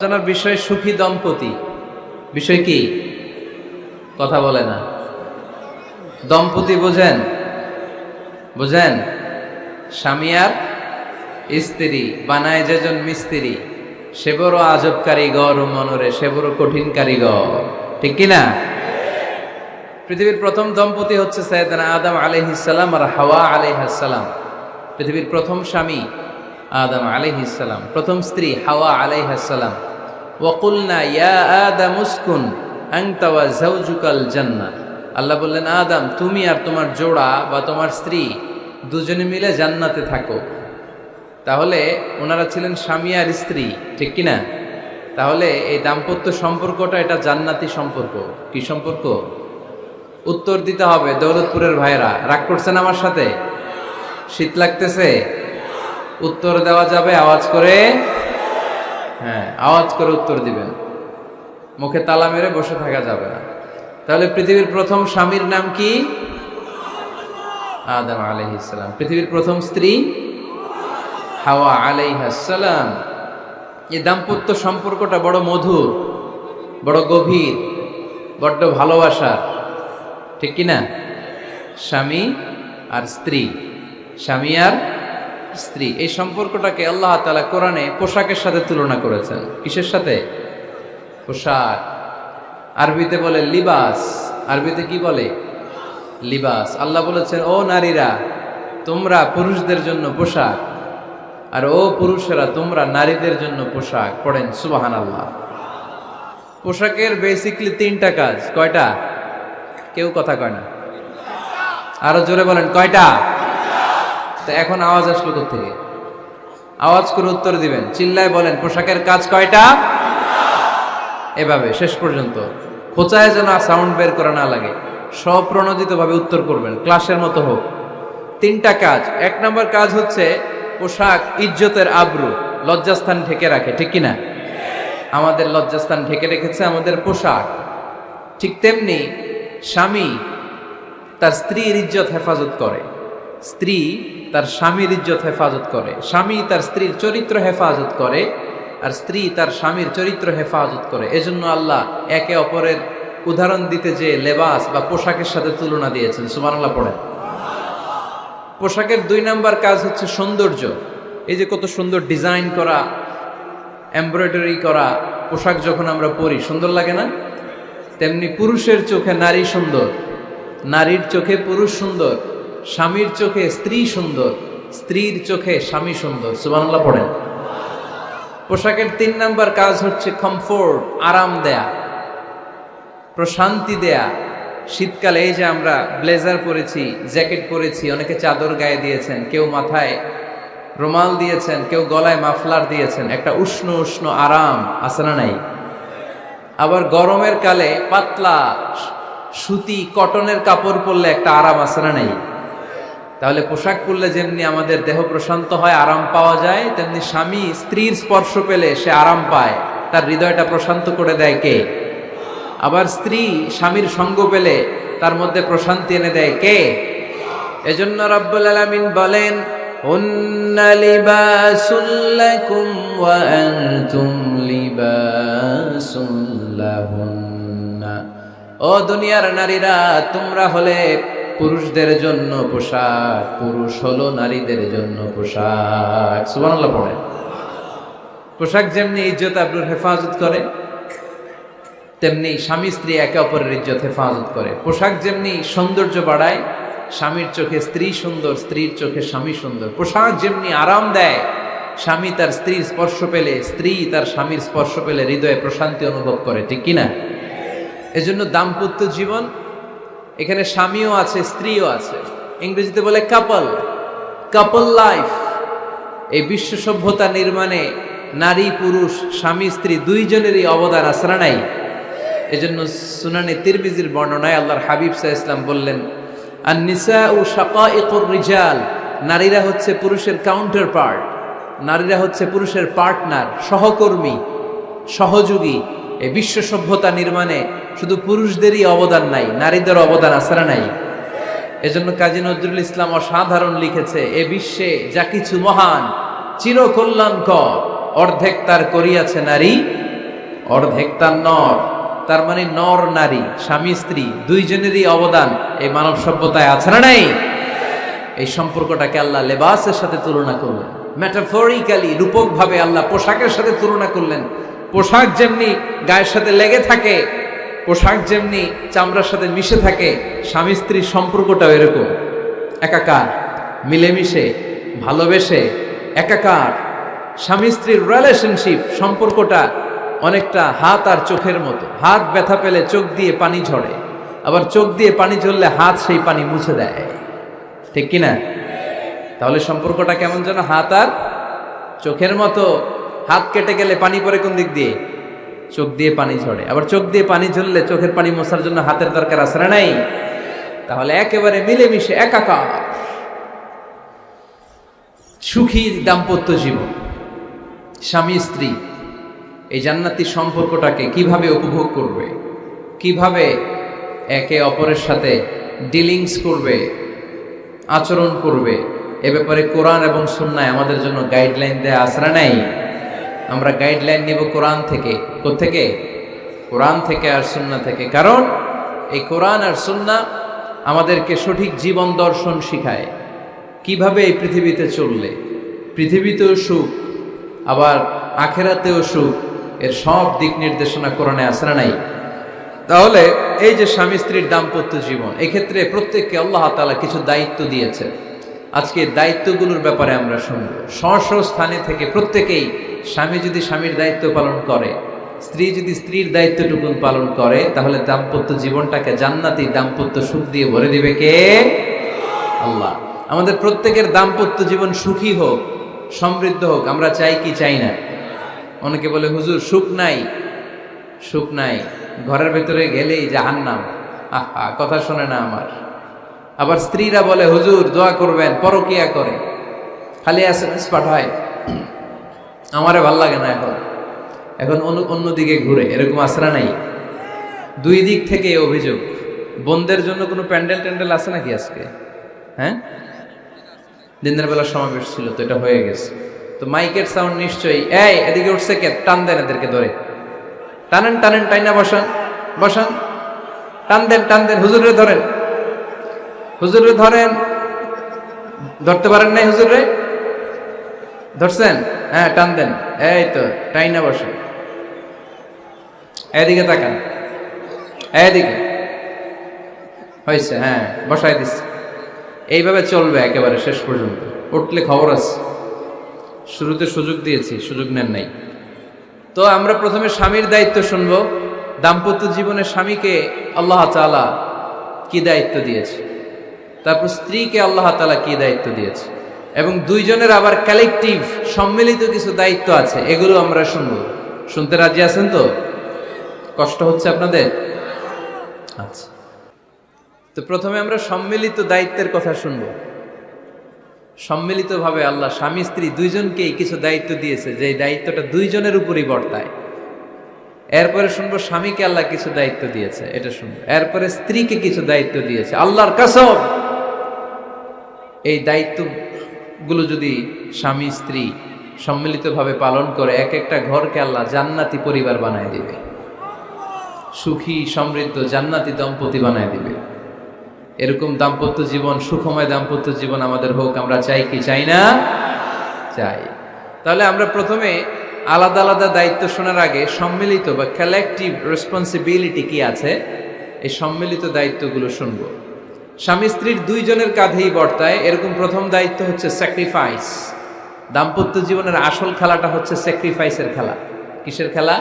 আলোচনার বিষয় সুখী দম্পতি। বিষয় কি? কথা বলে না। দম্পতি বোঝেন? বোঝেন? স্বামী আর স্ত্রী বানায় যেজন মিস্ত্রি, সে বড় আজব কারিগর ও মনরে সে বড় কঠিন কারিগর। ঠিক কিনা? পৃথিবীর প্রথম দম্পতি হচ্ছে সাইয়েদনা আদম আলাইহিস সালাম আর হাওয়া আলাইহাস সালাম। পৃথিবীর প্রথম স্বামী আদম আলাইহিস সালাম, প্রথম স্ত্রী হাওয়া আলাইহাস সালাম। ওয়াকুলনা ইয়া আদম উসকুন আনতা ওয়া যাওজুকাল জান্নাহ। আল্লাহ বললেন, আদম তুমি আর তোমার জোড়া বা তোমার স্ত্রী দুজনে মিলে জান্নাতে থাকো। তাহলে ওনারা ছিলেন স্বামী আর স্ত্রী, ঠিক কিনা? তাহলে এই দাম্পত্য সম্পর্কটা এটা জান্নাতি সম্পর্ক। কি সম্পর্ক? উত্তর দিতে হবে। দৌলতপুরের ভাইরা রাগ করছেন আমার সাথে? শীত লাগতেছে? উত্তর দেওয়া যাবে আওয়াজ করে? হ্যাঁ, আওয়াজ করে উত্তর দিবেন, মুখে তালা মেরে বসে থাকা যাবে না। তাহলে পৃথিবীর প্রথম স্বামীর নাম কি? আদম আলাইহিস সালাম। পৃথিবীর প্রথম স্ত্রী হাওয়া আলাইহাস সালাম। এই দাম্পত্য সম্পর্কটা বড় মধুর, বড় গভীর, বড্ড ভালোবাসার, ঠিক কিনা? স্বামী আর স্ত্রী, স্বামী আর স্ত্রী, এই সম্পর্কটাকে আল্লাহ তাআলা কোরআনে পোশাকের সাথে তুলনা করেছেন। কিসের সাথে? পোশাক। আরবিতে বলে লিবাস। আরবিতে কি বলে? লিবাস। আল্লাহ বলেছেন, ও নারীরা তোমরা পুরুষদের জন্য পোশাক, আর ও পুরুষেরা তোমরা নারীদের জন্য পোশাক। পড়েন সুবহানাল্লাহ। পোশাকের বেসিকলি তিনটা কাজ। কয়টা? কেউ কথা কয় না। আরো জোরে বলেন, কয়টা? তো এখন আওয়াজ আসলো কোত্থেকে? আওয়াজ করে উত্তর দিবেন, চিল্লায় বলেন পোশাকের কাজ কয়টা? এভাবে শেষ পর্যন্ত খোঁচায় যেন সাউন্ড বের করা না লাগে, স্বপ্রণোদিত ভাবে উত্তর করবেন, ক্লাসের মতো হোক। তিনটা কাজ। এক নম্বর কাজ হচ্ছে পোশাক ইজ্জতের আবরু, লজ্জাস্থান ঢেকে রাখে, ঠিক কিনা? আমাদের লজ্জাস্থান ঢেকে রেখেছে আমাদের পোশাক। ঠিক তেমনি স্বামী তার স্ত্রীর ইজ্জত হেফাজত করে, স্ত্রী তার স্বামীর ইজ্জত হেফাজত করে, স্বামী তার স্ত্রীর চরিত্র হেফাজত করে, আর স্ত্রী তার স্বামীর চরিত্র হেফাজত করে। এজন্য আল্লাহ একে অপরের উদাহরণ দিতে যে লেবাস বা পোশাকের সাথে তুলনা দিয়েছেন। সুবহানাল্লাহ পড়েন। পোশাকের দুই নাম্বার কাজ হচ্ছে সৌন্দর্য। এই যে কত সুন্দর ডিজাইন করা, এমব্রয়ডারি করা পোশাক যখন আমরা পরি সুন্দর লাগে না? তেমনি পুরুষের চোখে নারী সুন্দর, নারীর চোখে পুরুষ সুন্দর, স্বামীর চোখে স্ত্রী সুন্দর, স্ত্রীর চোখে স্বামী সুন্দর। সুবহানাল্লাহ পড়েন। পোশাকের তিন নাম্বার কাজ হচ্ছে কমফোর্ট, আরাম দেয়া, প্রশান্তি দেয়া। শীতকালে এই যে আমরা ব্লেজার পরেছি, জ্যাকেট পরেছি, অনেকে চাদর গায়ে দিয়েছেন, কেউ মাথায় রুমাল দিয়েছেন, কেউ গলায় মাফলার দিয়েছেন, একটা উষ্ণ উষ্ণ আরাম আছে না নাই? আবার গরমের কালে পাতলা সুতি কটনের কাপড় পরলে একটা আরাম আছে না নাই? তাহলে পোশাক পরলে যেমনি আমাদের দেহ প্রশান্ত হয়, আরাম পাওয়া যায়, তেমনি স্বামী স্ত্রীর স্পর্শ পেলে সে আরাম পায়, তার হৃদয়টা প্রশান্ত করে দেয় কে? আবার স্ত্রী স্বামীর সঙ্গ পেলে তার মধ্যে প্রশান্তি এনে দেয় কে? এজন্য রাব্বুল আলামিন বলেন, হুন্না লিবাসুল লাকুম ওয়া আনতুম লিবাসুল লাহুন্না। ও দুনিয়ার নারীরা, তোমরা হলে পুরুষদের জন্য পোশাক, পুরুষ হলো নারীদের জন্য পোশাক। সুবহানাল্লাহ পড়েন। পোশাক যেমনি ইজ্জত আবরুর হেফাজত করে, তেমনি স্বামী স্ত্রী একে অপরের ইজ্জত হেফাজত করে। পোশাক যেমনি সৌন্দর্য বাড়ায়, স্বামীর চোখে স্ত্রী সুন্দর, স্ত্রীর চোখে স্বামী সুন্দর। পোশাক যেমনি আরাম দেয়, স্বামী তার স্ত্রীর স্পর্শ পেলে, স্ত্রী তার স্বামীর স্পর্শ পেলে হৃদয়ে প্রশান্তি অনুভব করে, ঠিক কিনা? এজন্য দাম্পত্য জীবন, এখানে স্বামীও আছে স্ত্রীও আছে। ইংরেজিতে বলে কাপল, কাপল লাইফ। এই বিশ্ব সভ্যতা নির্মাণে নারী পুরুষ, স্বামী স্ত্রী দুইজনেরই অবদান আছে না নাই? এজন্য সুনানে তিরমিজির বর্ণনায় আল্লাহর হাবিব সাল্লাল্লাহু আলাইহি ওয়াসাল্লাম বললেন, আন-নিসাউ শাকাইকুর রিজাল। নারীরা হচ্ছে পুরুষের কাউন্টার পার্ট, নারীরা হচ্ছে পুরুষের পার্টনার, সহকর্মী, সহযোগী। এই বিশ্ব সভ্যতা নির্মাণে শুধু পুরুষদেরই অবদান নাই, নারীদের অবদান আছে না নাই? এজন্য কাজী নজরুল ইসলাম অসাধারণ লিখেছে, এ বিশ্বে যা কিছু মহান চিরকল্যাণকর অর্ধেক তার করিয়াছে নারী অর্ধেক তার নর। তার মানে নর নারী, স্বামী স্ত্রী দুইজনেরই অবদান এই মানব সভ্যতায় আছে না নাই? এই সম্পর্কটাকে আল্লাহ লেবাসের সাথে তুলনা করলেন, মেটাফরিক্যালি, রূপক ভাবে আল্লাহ পোশাকের সাথে তুলনা করলেন। পোশাক যেমনি গায়ের সাথে লেগে থাকে, পোশাক যেমনি চামড়ার সাথে মিশে থাকে, স্বামী স্ত্রীর সম্পর্কটাও এরকম, একাকার, মিলেমিশে, ভালোবেসে একাকার। স্বামী স্ত্রীর রিলেশনশিপ সম্পর্কটা অনেকটা হাত আর চোখের মতো। হাত ব্যথা পেলে চোখ দিয়ে পানি ঝরে, আবার চোখ দিয়ে পানি ঝরলে হাত সেই পানি মুছে দেয়, ঠিক কিনা? তাহলে সম্পর্কটা কেমন যেন হাত আর চোখের মতো। হাত কেটে গেলে পানি পড়ে কোন দিক দিয়ে? চোখ দিয়ে পানি ঝরে। আবার চোখ দিয়ে পানি ঝরলে চোখের পানি মোছার জন্য হাতের দরকার আছে না নাই? তাহলে একেবারে মিলেমিশে একাকার সুখী দাম্পত্য জীবন। স্বামী স্ত্রী এই জান্নাতি সম্পর্কটাকে কিভাবে উপভোগ করবে, কিভাবে একে অপরের সাথে ডিলিংস করবে, আচরণ করবে, এ ব্যাপারে কোরআন এবং সুন্নায় আমাদের জন্য গাইডলাইন দেয়া আছে না নাই? আমরা গাইডলাইন নিব কোরআন থেকে। কোত্থেকে? কোরআন থেকে আর সুন্না থেকে। কারণ এই কোরআন আর সুন্না আমাদেরকে সঠিক জীবন দর্শন শিখায়, কিভাবে এই পৃথিবীতে চললে পৃথিবীতেও সুখ আবার আখেরাতেও সুখ, এর সব দিক নির্দেশনা কোরআনে আছে না নাই? তাহলে এই যে স্বামী স্ত্রীর দাম্পত্য জীবন, এক্ষেত্রে প্রত্যেককে আল্লাহ তাআলা কিছু দায়িত্ব দিয়েছে। আজকে দায়িত্বগুলোর ব্যাপারে আমরা শুনব। স্ব স্থানে থেকে প্রত্যেকেই, স্বামী যদি স্বামীর দায়িত্ব পালন করে, স্ত্রী যদি স্ত্রীর দায়িত্বটুকুন পালন করে, তাহলে দাম্পত্য জীবনটাকে জান্নাতি দাম্পত্য সুখ দিয়ে ভরে দিবে কে? আল্লাহ। আমাদের প্রত্যেকের দাম্পত্য জীবন সুখী হোক, সমৃদ্ধ হোক, আমরা চাই কি চাই না? অনেকে বলে হুজুর সুখ নাই, সুখ নাই, ঘরের ভেতরে গেলেই জাহান্নাম। আহা, কথা শোনে না আমার। আবার স্ত্রীরা বলে হুজুর দোয়া করবেন, পরকিয়া করে, খালি এসএমএস পাঠায়, আমারে ভাল লাগে না, এখন এখন অন্যদিকে ঘুরে। এরকম আসরা নাই? দুই দিক থেকে অভিযোগ। বোনদের জন্য কোনো প্যান্ডেল ট্যান্ডেল আছে নাকি আজকে? হ্যাঁ, দিনের বেলা সমাবেশ ছিল তো, এটা হয়ে গেছে তো মাইকের সাউন্ড নিশ্চয়ই। এই এদিকে উঠছে কে? টান দেন এদেরকে ধরে, টানেন টানেন, টাইনা বসান বসান, টান দেন টান দেন, হুজুরে ধরেন, হুজুরে ধরেন। ধরতে পারেন নাই হুজুরে? ধরছেন? হ্যাঁ, টান দেন। এই তো, টাইনা বসেন। এদিকে তাকান, এদিকে হয়েছে, হ্যাঁ বসাই দিচ্ছে। এইভাবে চলবে একেবারে শেষ পর্যন্ত। উঠলে খবর আছে। শুরুতে সুযোগ দিয়েছি, সুযোগ নেন নাই। তো আমরা প্রথমে স্বামীর দায়িত্ব শুনবো। দাম্পত্য জীবনে স্বামীকে আল্লাহ তাআলা কি দায়িত্ব দিয়েছে, তারপর স্ত্রীকে আল্লাহ তাআলা কি দায়িত্ব দিয়েছে, এবং দুইজনের আবার কালেকটিভ সম্মিলিত কিছু দায়িত্ব আছে, এগুলো আমরা শুনবো। শুনতে রাজি আছেন তো? কষ্ট হচ্ছে আপনাদের? আচ্ছা, তো প্রথমে আমরা সম্মিলিত দায়িত্বের কথা শুনবো। সম্মিলিতভাবে আল্লাহ স্বামী স্ত্রী দুইজনকেই কিছু দায়িত্ব দিয়েছে, যে দায়িত্বটা দুইজনের উপরই বর্তায়। এরপরে শুনবো স্বামীকে আল্লাহ কিছু দায়িত্ব দিয়েছে, এটা শুনবো। এরপরে স্ত্রীকে কিছু দায়িত্ব দিয়েছে। আল্লাহর কসম, এই দায়িত্বগুলো যদি স্বামী স্ত্রী সম্মিলিতভাবে পালন করে, এক একটা ঘরকে আল্লাহ জান্নাতি পরিবার বানায় দিবে, সুখী সমৃদ্ধ জান্নাতি দম্পতি বানায় দিবে। এরকম দাম্পত্য জীবন, সুখময় দাম্পত্য জীবন আমাদের হোক। আমরা চাই কি চাই না? চাই। তাহলে আমরা প্রথমে আলাদা আলাদা দায়িত্ব শোনার আগে সম্মিলিত বা কালেকটিভ রেসপন্সিবিলিটি কি আছে, এই সম্মিলিত দায়িত্বগুলো শুনবো। স্বামী স্ত্রীর দুইজনের কাঁধেই বর্তায় এরকম প্রথম দায়িত্ব হচ্ছে স্যাক্রিফাইস। দাম্পত্য জীবনের আসল খেলাটা হচ্ছে স্যাক্রিফাইসের খেলা। কিসের খেলা?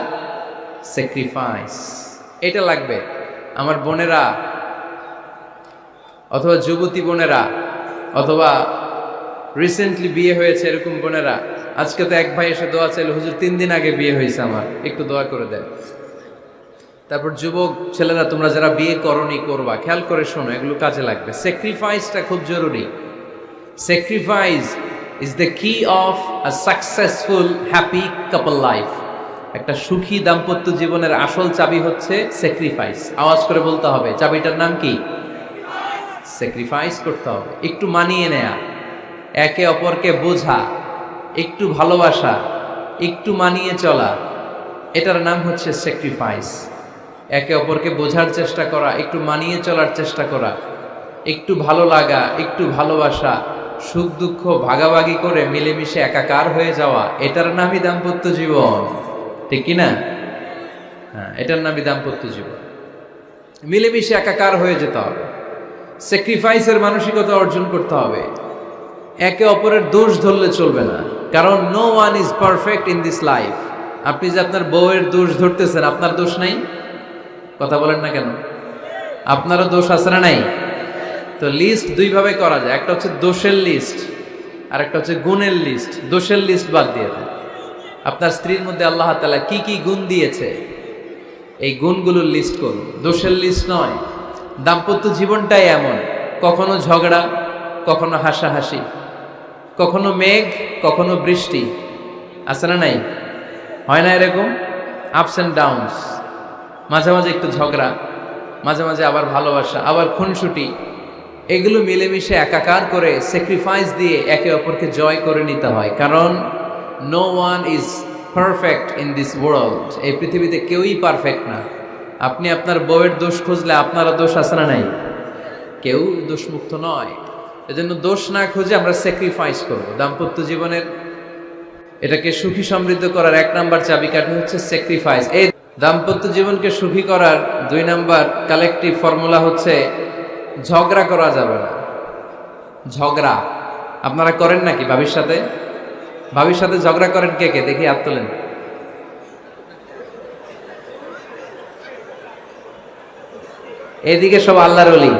স্যাক্রিফাইস। এটা লাগবে। আমার বোনেরা অথবা যুবতী বোনেরা অথবা রিসেন্টলি বিয়ে হয়েছে এরকম বোনেরা, আজকে তো এক ভাই এসে দোয়া চাইল, হুজুর 3 দিন আগে বিয়ে হয়েছে আমার, একটু দোয়া করে দেন। তারপর যুবক ছেলেরা, তোমরা যারা বিয়ে করনি করবা, খেয়াল করে শোনো, এগুলো কাজে লাগবে। স্যাক্রিফাইসটা খুব জরুরি। স্যাক্রিফাইস ইজ দ্য কি of a successful happy couple life. একটা সুখী দাম্পত্য জীবনের আসল চাবি হচ্ছে স্যাক্রিফাইস। আওয়াজ করে বলতে হবে, চাবিটার নাম কি? স্যাক্রিফাইস করতে হবে। একটু মানিয়ে নেয়া, একে অপরকে বোঝা, একটু ভালোবাসা, একটু মানিয়ে চলা, এটার নাম হচ্ছে স্যাক্রিফাইস। একে অপরকে বোঝার চেষ্টা করা, একটু মানিয়ে চলার চেষ্টা করা, একটু ভালো লাগা, একটু ভালোবাসা, সুখ দুঃখ ভাগাভাগি করে মিলেমিশে একাকার হয়ে যাওয়া, এটার নামই দাম্পত্য জীবন। ঠিক কিনা? হ্যাঁ, এটার নামই দাম্পত্য জীবন। মিলেমিশে একাকার হয়ে যেতে হবে, স্যাক্রিফাইসের মানসিকতা অর্জন করতে হবে। একে অপরের দোষ ধরলে চলবে না, কারণ no one is perfect in this life. আপনি যে আপনার বউয়ের দোষ ধরতেছেন, আপনার দোষ নাই? কথা বলেন না কেন? আপনারও দোষ আছে না নাই? তো লিস্ট দুই ভাবে করা যায়, একটা হচ্ছে দোষের লিস্ট আর একটা হচ্ছে গুণের লিস্ট। দোষের লিস্ট বাদ দিয়ে দেন। আপনার স্ত্রীর মধ্যে আল্লাহ তাআলা কি কি গুণ দিয়েছে এই গুণগুলোর লিস্ট করুন, দোষের লিস্ট নয়। দাম্পত্য জীবনটাই এমন, কখনো ঝগড়া, কখনো হাসাহাসি, কখনো মেঘ, কখনো বৃষ্টি, আছে না নাই? হয় না এরকম? আপস অ্যান্ড ডাউনস, মাঝে মাঝে একটু ঝগড়া, মাঝে মাঝে আবার ভালোবাসা, আবার খুনসুটি, এগুলো মিলেমিশে একাকার করে স্যাক্রিফাইস দিয়ে একে অপরকে জয় করে নিতে হয়। কারণ no one is perfect in this world. এই পৃথিবীতে কেউই পারফেক্ট না। আপনি আপনার বউয়ের দোষ খুঁজলে আপনারও দোষ আছে না নাই? কেউ দোষমুক্ত নয়। এজন্য দোষ না খুঁজে আমরা স্যাক্রিফাইস করব। দাম্পত্য জীবনের এটাকে সুখী সমৃদ্ধ করার 1 নাম্বার চাবিকাঠি হচ্ছে স্যাক্রিফাইস। এই দাম্পত্য জীবনকে সুখী করার 2 নাম্বার কালেকটিভ ফর্মুলা হচ্ছে ঝগড়া করা যাবে না। ঝগড়া আপনারা করেন নাকি ভাবির সাথে? ভাবির সাথে ঝগড়া করেন কে কে? দেখি হাত তোলেন। এইদিকে সব আল্লাহর ওলি,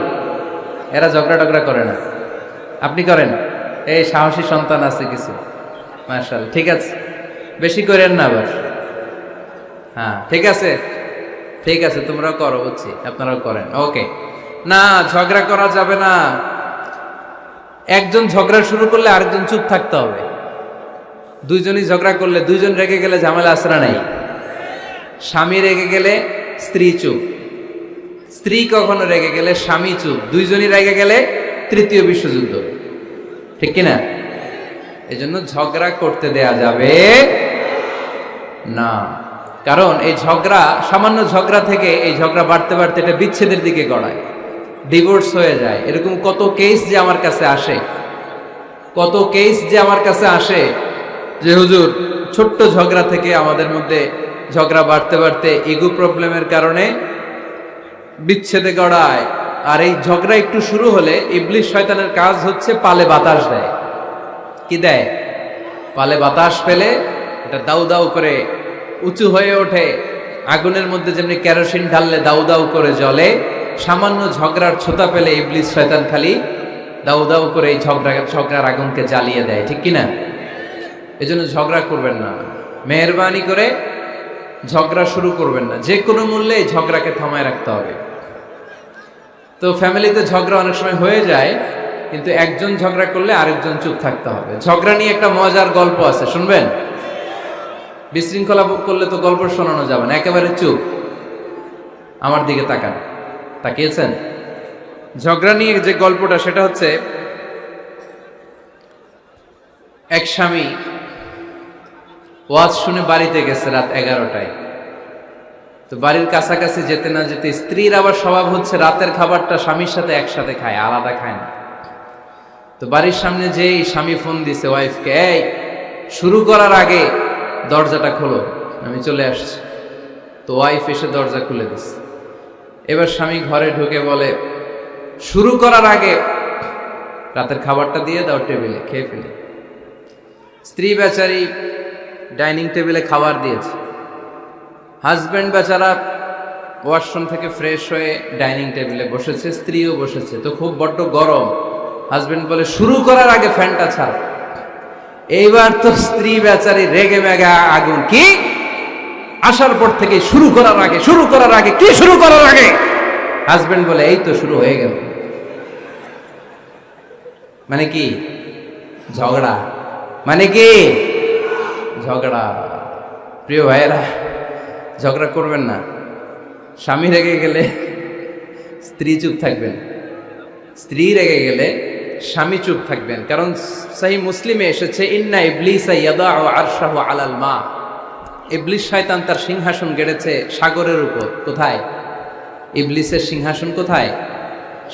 এরা ঝগড়া টগড়া করে না। আপনি করেন? এই সাহসী সন্তান আছে কিছু, মাশাআল্লাহ। ঠিক আছে, বেশি করেন না আবার। হ্যাঁ ঠিক আছে, ঠিক আছে, তোমরাও করো, বুঝছি, আপনারাও করেন। ওকে, না ঝগড়া করা যাবে না। একজন ঝগড়া শুরু করলে আরেকজন চুপ থাকতে হবে। দুইজনই ঝগড়া করলে, দুইজন রেগে গেলে ঝামেলা আসরা নাই। স্বামী রেগে গেলে স্ত্রী চুপ, স্ত্রী কখনো রেগে গেলে স্বামী চুপ, দুইজনই রেগে গেলে তৃতীয় বিশ্বযুদ্ধ। ঠিক কিনা? এজন্য ঝগড়া করতে দেয়া যাবে না। কারণ এই ঝগড়া, সামান্য ঝগড়া থেকে এই ঝগড়া বাড়তে বাড়তে এটা বিচ্ছেদের দিকে গড়ায়, ডিভোর্স হয়ে যায়। এরকম কত কেস যে আমার কাছে আসে, কত কেস যে আমার কাছে আসে যে হুজুর ছোট্ট ঝগড়া থেকে আমাদের মধ্যে ঝগড়া বাড়তে বাড়তে ইগো প্রবলেমের কারণে বিচ্ছেদে গড়ায়। আর এই ঝগড়া একটু শুরু হলে ইবলিস শয়তানের কাজ হচ্ছে পালে বাতাস দেয়। কি দেয়? পালে বাতাস পেলে এটা দাউ দাউ করে উঁচু হয়ে ওঠে। আগুনের মধ্যে যেমনি কেরোসিন ঢাললে দাউ দাউ করে জ্বলে, সামান্য ঝগড়ার ছোতা পেলে ইবলিস শয়তান খালি দাউ দাউ করে এই ঝগড়ার আগুনকে জ্বালিয়ে দেয়। ঠিক কিনা? এজন্য ঝগড়া করবেন না, মেহেরবানি করে ঝগড়া শুরু করবেন না। যে কোনো মূল্যে এই ঝগড়াকে থামায় রাখতে হবে। তো ফ্যামিলিতে ঝগড়া অনেক সময় হয়ে যায়, কিন্তু একজন ঝগড়া করলে আরেকজন চুপ থাকতে হবে। ঝগড়া নিয়ে একটা মজার গল্প আছে, শুনবেন? বিশৃঙ্খলা করলে তো গল্প শোনানো যাবে না, একেবারে চুপ। আমার দিকে তাকান, তাকিয়েছেন? ঝগড়া নিয়ে যে গল্পটা, সেটা হচ্ছে এক স্বামী ওয়াজ শুনে বাড়িতে গেছে রাত 11টায়। তো বাড়ির কাছাকাছি যেতে না যেতে স্ত্রীর আবার স্বভাব হচ্ছে রাতের খাবারটা স্বামীর সাথে একসাথে খায়, আলাদা খায় না। তো বাড়ির সামনে যেই স্বামী ফোন দিছে ওয়াইফকে, এই শুরু করার আগে দরজাটা খোলো, আমি চলে আসছি। তো ওয়াইফ এসে দরজা খুলে দিছে। এবার স্বামী ঘরে ঢুকে বলে, শুরু করার আগে রাতের খাবারটা দিয়ে দাও টেবিলে, খেয়ে ফেলি। স্ত্রী বেচারি ডাইনিং টেবিলে খাবার দিয়েছে, হাজব্যান্ড বেচারা ওয়াশরুম থেকে ফ্রেশ হয়ে ডাইনিং টেবিলে বসেছে, স্ত্রীও বসেছে। তো খুব বড্ড গরম। হাজব্যান্ড বলে, শুরু করার আগে ফ্যানটা ছাড়। এইবার তো স্ত্রী বেচারি রেগে মেগে আগুন, কি আসার পর থেকে শুরু করার আগে, শুরু করার আগে, কি শুরু করার আগে? হাজব্যান্ড বলে, এই তো শুরু হয়ে গেল। মানে কি? ঝগড়া। মানে কি? ঝগড়া। প্রিয় ভাইয়েরা, ঝগড়া করবেন না। স্বামী রেগে গেলে স্ত্রী চুপ থাকবেন, স্ত্রী রেগে গেলে স্বামী চুপ থাকবেন। কারণ সহিহ মুসলিমে এসেছে, ইন্না ইবলিসা ইয়াদাউ আরশাহু আলাল মা। ইবলিস শয়তান তার সিংহাসন গেড়েছে সাগরের উপর। কোথায়? ইবলিসের সিংহাসন কোথায়?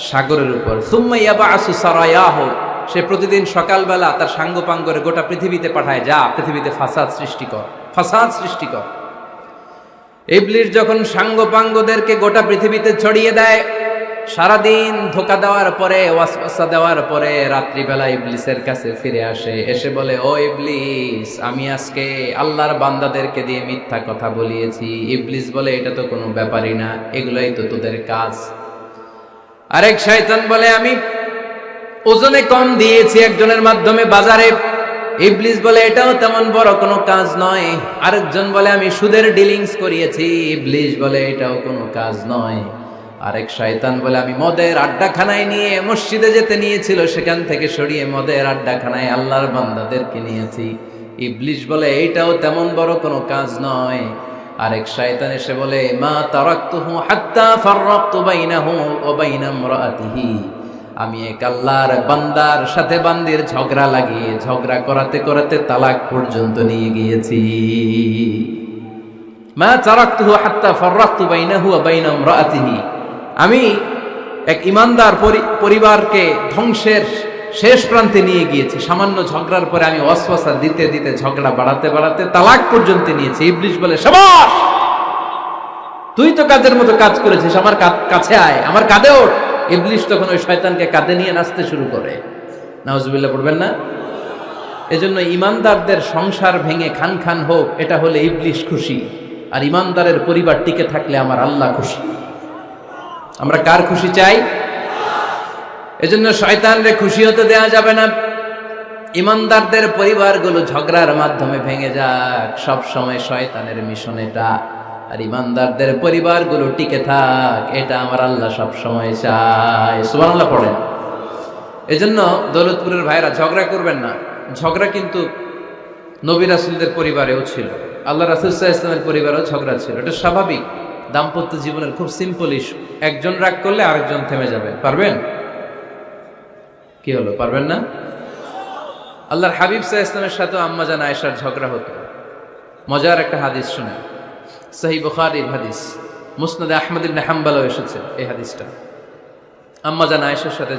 সাগরের উপর। সুম্মা ইয়াবআসু সারায়াহু, সে প্রতিদিন সকালবেলা তার সাঙ্গপাঙ্গরে গোটা পৃথিবীতে পাঠায়, যা পৃথিবীতে ফাসাদ সৃষ্টি কর, ফাসাদ সৃষ্টি কর। ইবলিস যখন সাঙ্গপাঙ্গদেরকে গোটা পৃথিবীতে ছড়িয়ে দেয়, সারাদিন ধোকা দেওয়ার পরে, ওয়াসওয়াসা দেওয়ার পরে, রাত্রিবেলা ইবলিসের কাছে ফিরে আসে, এসে বলে, ও ইবলিস, আমি আজকে আল্লাহর বান্দাদেরকে দিয়ে মিথ্যা কথা বলিয়েছি। ইবলিস বলে, এটা তো কোনো ব্যাপারই না, এগুলাই তো তোদের কাজ। আরেক শয়তান বলে, আমি ওজনে কম দিয়েছি একজনের মাধ্যমে বাজারে। ইবলিস বলে, এটাও তেমন বড় কোনো কাজ নয়। আরেকজন বলে, আমি সুদের ডিলিংস করিয়েছি। ইবলিস বলে, এটাও কোনো কাজ নয়। আরেক শয়তান বলে, আমি মদের আড্ডাখানায় নিয়ে মসজিদে যেতে নিয়েছিল, সেখান থেকে সরিয়ে মদের আড্ডাখানায় আল্লাহর বান্দাদেরকে নিয়েছি। ইবলিস বলে, এইটাও তেমন বড় কোনো কাজ নয়। আরেক শয়তান এসে বলে, মা তারাকতুহু হাত্তা ফাররাকতু বাইনাহু ওয়া বাইনা ইমরাআতিহি, আমি এক আল্লাহর বান্দার সাথে বান্দির ঝগড়া লাগিয়ে, ঝগড়া করাতে করাতে তালাক পর্যন্ত নিয়ে গিয়েছি। মা তারাকতুহু হাত্তা ফাররাকতু বাইনাহু ওয়া বাইনা ইমরাআতিহি, আমি এক ইমানদার পরিবারকে ধ্বংসের শেষ প্রান্তে নিয়ে গিয়েছি। সামান্য ঝগড়ার পরে আমি ওয়াসওয়াসা দিতে দিতে, ঝগড়া বাড়াতে বাড়াতে তালাক পর্যন্ত নিয়েছি। ইবলিস বলে, শাবাশ, তুই তো কাজের মতো কাজ করেছিস, আমার কাছে আয়, আমার কাঁধে ওঠ। ইবলিস তখন ওই শয়তানকে কাঁধে নিয়ে নাচতে শুরু করে। নাউজুবিল্লাহ পড়বেন না? এজন্য ইমানদারদের সংসার ভেঙে খান খান হোক, এটা হলে ইবলিস খুশি, আর ইমানদারের পরিবার টিকে থাকলে আমার আল্লাহ খুশি। আমরা কার খুশি চাই? এজন্য শয়তানরে খুশি হতে দেয়া যাবে না। ইমানদারদের পরিবারগুলো ঝগড়ার মাধ্যমে ভেঙে যাক, সব সময় শয়তানের মিশন এটা। আর ইমানদারদের পরিবারগুলো টিকে থাক, এটা আমার আল্লাহ সব সময় চায়। সুবহানাল্লাহ পড়েন। এজন্য দৌলতপুরের ভাইরা ঝগড়া করবেন না। ঝগড়া কিন্তু নবী রাসূলদের পরিবারেও ছিল, আল্লাহ রাসূল সাল্লাল্লাহু আলাইহি ওয়াসাল্লামের পরিবারেও ঝগড়া ছিল। এটা স্বাভাবিক, দাম্পত্য জীবনের খুব সিম্পল ইস্যু। একজন রাগ করলে আরেকজন থেমে যাবে। পারবেন? কি হলো, পারবেন না? আল্লাহর হাবিব সাল্লাল্লাহু আলাইহি ওয়াসাল্লামের সাথে আম্মা জান আয়েশার ঝগড়া হতো। মজার একটা হাদিস শুনে, সহিহ বুখারীর হাদিস, মুসনাদে আহমদ ইবনে হাম্বলও এসেছে এই হাদিসটা। আম্মা জান আয়েশার সাথে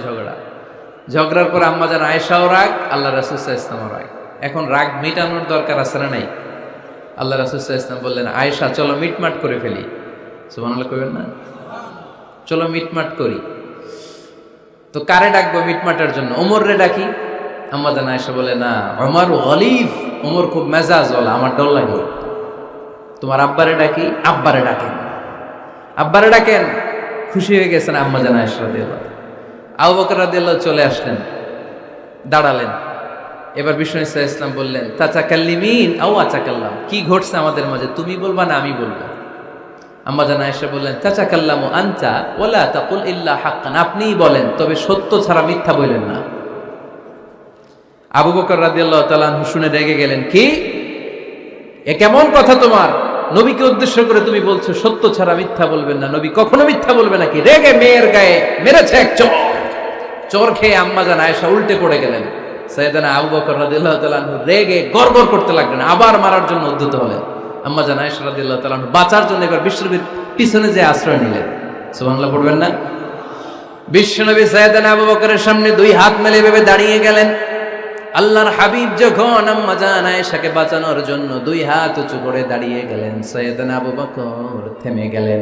ঝগড়ার পর আম্মা জান আয়েশাও রাগ, আল্লাহ রাসূল সাল্লাল্লাহু আলাইহি ওয়াসাল্লামও রাগ। এখন রাগ মিটানোর দরকার আছে না নাই? আল্লাহ রাসূল সাল্লাল্লাহু আলাইহি ওয়াসাল্লাম বললেন, আয়েশা চলো মিটমাট করে ফেলি। সুবহানাল্লাহ কইবেন না? চলো মিটমাট করি। তো কারে ডাকবো মিটমাটের জন্য? ওমর রে ডাকি। আম্মা জান আয়েশা বলে, না, ওমর গলিফ, ওমর খুব মেজাজ ওয়ালা, আমার ডর লাগে। তোমার আব্বারে ডাকি। আব্বারে ডাকেন, আব্বারে ডাকেন। খুশি হয়ে গেছেন আম্মা জান আয়েশা রাদিয়াল্লাহু। আবু বকর রাদিয়াল্লাহু চলে আসলেন, দাঁড়ালেন। এবার বিষ্ণু সাল্লাল্লাহু আলাইহি ওয়াসাল্লাম বললেন, তাতাকাল্লিমিন আও আতাকাল্লাম, কি ঘটছে আমাদের মাঝে, তুমি বলবা না আমি বলবো? আম্মা জান আয়েশা বললেন, তাতাকাল্লামু আনতা ওয়ালা তাকুল ইল্লা হাক্কান, আপনিই বলেন, তবে সত্য ছাড়া মিথ্যা বলেন না। আবু বকর রাদিয়াল্লাহু তাআলা আনহু শুনে রেগে গেলেন, কি এ কেমন কথা তোমার? নবীকে উদ্দেশ্য করে তুমি বলছো সত্য ছাড়া মিথ্যা বলবেন না, নবী কখনো মিথ্যা বলবে নাকি? রেগে মেয়ের গায়ে মেরেছে এক চোর। চোর খেয়ে আম্মা জান আয়েশা উল্টে পড়ে গেলেন। সাইয়েদনা আবু বকর রাদিয়াল্লাহু তাআলা আনহু রেগে গড়গড় করতে লাগলেন, আবার মারার জন্য উদ্যত হলেন। আম্মা জান আয়েশা রাদিয়াল্লাহু তাআলা আনহু বাঁচার জন্য এবার বিশ্বনবীর পিছনে যে আশ্রয় নিলেন। সুবহানাল্লাহ পড়বেন না? বিশ্বনবী সাইয়েদনা আবু বকরের সামনে দুই হাত মেলে ভেবে দাঁড়িয়ে গেলেন। আল্লাহর হাবিব যখন আম্মা জান আয়েশাকে বাঁচানোর জন্য দুই হাত উঁচু করে দাঁড়িয়ে গেলেন, সাইয়েদনা আবু বকর থেমে গেলেন।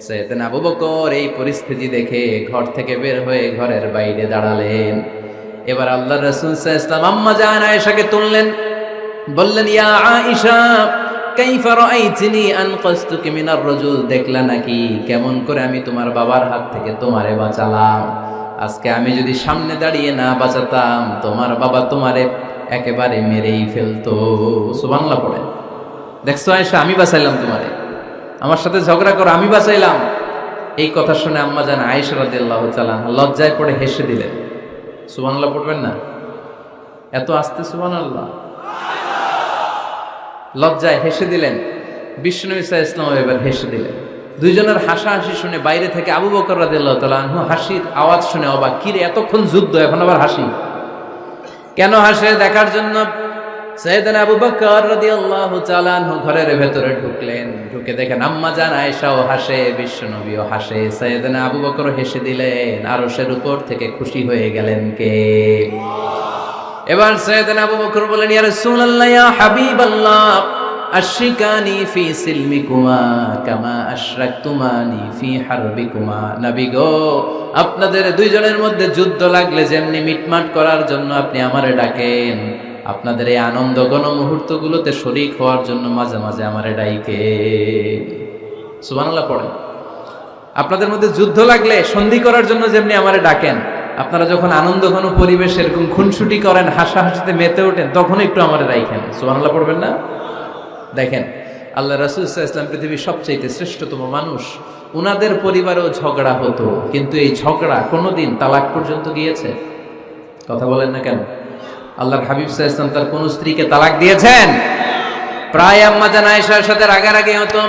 সাইয়েদনা আবু বকর এই পরিস্থিতি দেখে ঘর থেকে বের হয়ে ঘরের বাইরে দাঁড়ালেন। এবার আল্লাহর রাসূল সাল্লাল্লাহু আলাইহি ওয়াসাল্লাম আম্মা জান আয়েশাকে তুললেন, বললেন, ইয়া আয়েশা কাইফা রাআইতিনি আনকাসতুকি মিনার রাজুল, দেখলা নাকি কেমন করে আমি তোমার বাবার হাত থেকে তোমারে বাঁচালাম? আজকে আমি যদি সামনে দাঁড়িয়ে না বাঁচাতাম, তোমার বাবা তোমারে একেবারে মেরেই ফেলতো। সুবহানাল্লাহ পড়ে। দেখছো আয়েশা, আমি বাঁচাইলাম তোমারে, আমার সাথে ঝগড়া করো, আমি বাঁচাইলাম। এই কথা শুনে আম্মা জান আয়েশা রাদিয়াল্লাহু তাআলা লজ্জায় পড়ে হেসে দিলেন। সুবহানাল্লাহ পড়বেন না? এত আস্তে সুবহানাল্লাহ। লজ্জায় হেসে দিলেন। বিশ্বনবী সাল্লাল্লাহু আলাইহি ওয়াসাল্লাম এবার হেসে দিলেন। দুইজনের হাসাহাসি শুনে বাইরে থেকে আবু বকর রাদিয়াল্লাহু তাআলা আনহু হাসির আওয়াজ শুনে অবাক, কি রে এতক্ষণ যুদ্ধ, এখন আবার হাসি? কেন হাসে দেখার জন্য সাইয়েদনা আবু বকর রাদিয়াল্লাহু তাআলা আনহু ঘরের ভেতরে ঢুকলেন, ঢুকে দেখেন আম্মা জান আয়েশাও হাসে, বিশ্বনবীও হাসে। সাইয়েদনা আবু বকর হেসে দিলেন, আরশের উপর থেকে খুশি হয়ে গেলেন কে? এবার সাইয়েদনা আবু বকর বলেন, ইয়া রাসূলুল্লাহ, ইয়া হাবিবাল্লাহ, আশরিকানি ফি সিলমিকুমা কামা আশরাকতুমানি ফি হারবিকুমা। নবী গো, আপনাদের দুইজনের মধ্যে যুদ্ধ লাগলে যেমনি মিটমাট করার জন্য আপনি আমারে ডাকেন, আপনাদের এই আনন্দ ঘন মুহূর্তগুলোতে শরীক হওয়ার জন্য মাঝে মাঝে আমারে ডাইকে। সুবহানাল্লাহ পড়েন। আপনাদের মধ্যে যুদ্ধ লাগলে সন্ধি করার জন্য যেমনি আমারে ডাকেন, আপনারা যখন আনন্দ ঘন পরিবেশ এরকম খুনসুটি করেন, হাসাহাসিতে মেতে ওঠেন, তখন একটু আমারে রাইখেন। সুবহানাল্লাহ পড়বেন না? দেখেন, আল্লাহ রাসূল সাল্লাল্লাহু আলাইহি ওয়াসাল্লাম পৃথিবীর সবচেয়ে শ্রেষ্ঠতম মানুষ। উনাদের পরিবারেও ঝগড়া হতো, কিন্তু এই ঝগড়া কোনোদিন তালাক পর্যন্ত গিয়েছে? কথা বলেন না কেন? আল্লাহর হাবিব সাল্লাল্লাহু আলাইহি ওয়াসাল্লাম তার কোন স্ত্রীকে তালাক দিয়েছেন? প্রায় আম্মা জান আয়েশার সাথে রাগারাগি হতো।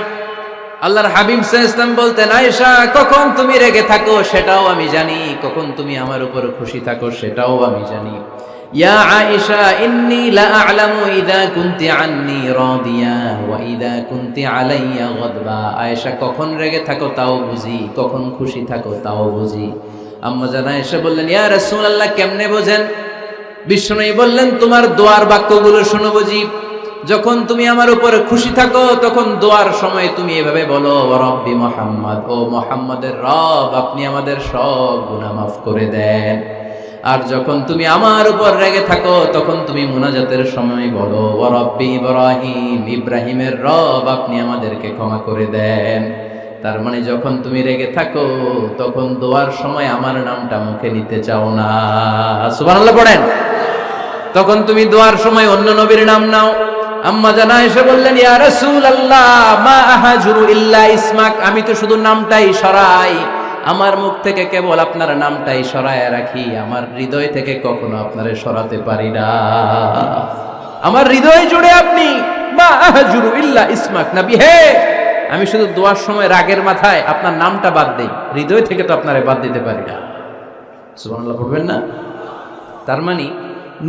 আল্লাহর হাবিব সাল্লাল্লাহু আলাইহি ওয়াসাল্লাম বলতেন, আয়েশা, কখন তুমি রেগে থাকো সেটাও আমি জানি, কখন তুমি আমার উপর খুশি থাকো সেটাও আমি জানি। ইয়া আয়েশা, ইন্নী লা আ'লামু ইযা কুনতি আন্নী রাদিয়া ওয়া ইযা কুনতি আলাইয়া গাদবা। আয়েশা, কখন রেগে থাকো তাও বুঝি, কখন খুশি থাকো তাও বুঝি। আম্মা জান আয়েশা বললেন, ইয়া রাসূলুল্লাহ, কেমনে বোঝেন? বিষ্ণুই বললেন, তোমার দোয়ার বাক্যগুলো শুনো বুঝি। যখন তুমি আমার উপরে খুশি থাকো তখন দোয়ার সময় তুমি এভাবে বলো, ওয়া রব্বি মুহাম্মদ, ও মুহাম্মাদের রব, আপনি আমাদের সব গুনাহ মাফ করে দেন। আর যখন তুমি আমার উপর রেগে থাকো তখন তুমি মুনাজাতের সময় বলো, ওয়া রব্বি ইব্রাহিম, ইব্রাহিমের রব, আপনি আমাদেরকে ক্ষমা করে দেন। তার মানে যখন তুমি রেগে থাকো তখন দোয়ার সময় আমার নামটা মুখে নিতে চাও না। সুবহানাল্লাহ পড়েন। তখন তুমি দোয়ার সময় অন্য নবীর নাম নাও। আম্মা জান আয়েশা বললেন, ইয়া রাসূলুল্লাহ, মা আহাজুরু ইল্লা ইসমাক, আমি তো শুধু নামটাই সরাই, আমার মুখ থেকে কেবল আপনার নামটাই সরায় রাখি, আমার হৃদয় থেকে কখনো আপনারে সরাতে পারি না। আমার হৃদয় জুড়ে আপনি, মা আহাজুরু ইল্লা ইসমাক, নবী হে, আমি শুধু দোয়ার সময় রাগের মাথায় আপনার নামটা বাদ দেই, হৃদয় থেকে তো আপনারে বাদ দিতে পারি না। সুবহানাল্লাহ পড়বেন না? তার মানে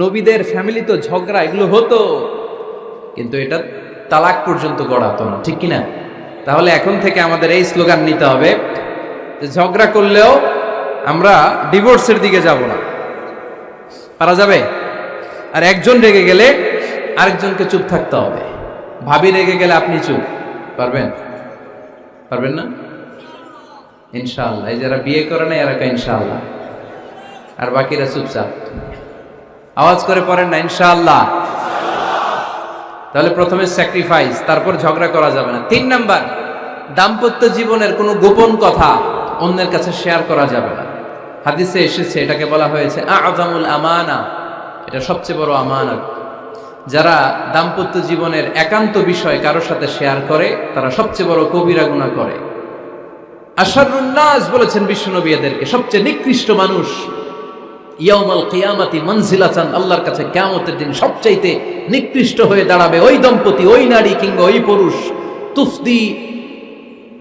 নবীদের ফ্যামিলি তো ঝগড়া এগুলো হতো, কিন্তু এটা তালাক পর্যন্ত গড়াতো না, ঠিক কিনা? তাহলে এখন থেকে আমাদের এই স্লোগান নিতে হবে যে ঝগড়া করলেও আমরা ডিভোর্সের দিকে যাব না। পারা যাবে? আর একজন রেগে গেলে আরেকজনকে চুপ থাকতে হবে। ভাবি রেগে গেলে আপনি চুপ, পারবেন? পারবেন না? ইনশাআল্লাহ। এই যারা বিয়ে করে না এরা ইনশাআল্লাহ, আর বাকিরা চুপচাপ। আওয়াজ করে পড়েন না ইনশাআল্লাহ। তাহলে প্রথমে স্যাক্রিফাইস, তারপর ঝগড়া করা যাবে না। 3 নাম্বার, দাম্পত্য জীবনের কোনো গোপন কথা অন্যের কাছে শেয়ার করা যাবে না। হাদিসে এসেছে, এটাকে বলা হয়েছে আ'যামুল আমানা, এটা সবচেয়ে বড় আমানত। যারা দাম্পত্য জীবনের একান্ত বিষয় কারোর সাথে শেয়ার করে তারা সবচেয়ে বড় কবিরা গুনাহ করে। আশারুন নাস বলেছেন বিশ্বনবী এদেরকে, সবচেয়ে নিকৃষ্ট মানুষ। ইয়াউমাল কিয়ামাতি মানজিলাতান, আল্লাহর কাছে কিয়ামতের দিন সবচাইতে নিকৃষ্ট হয়ে দাঁড়াবে ওই দম্পতি, ওই নারী কিংবা ওই পুরুষ, তুফদি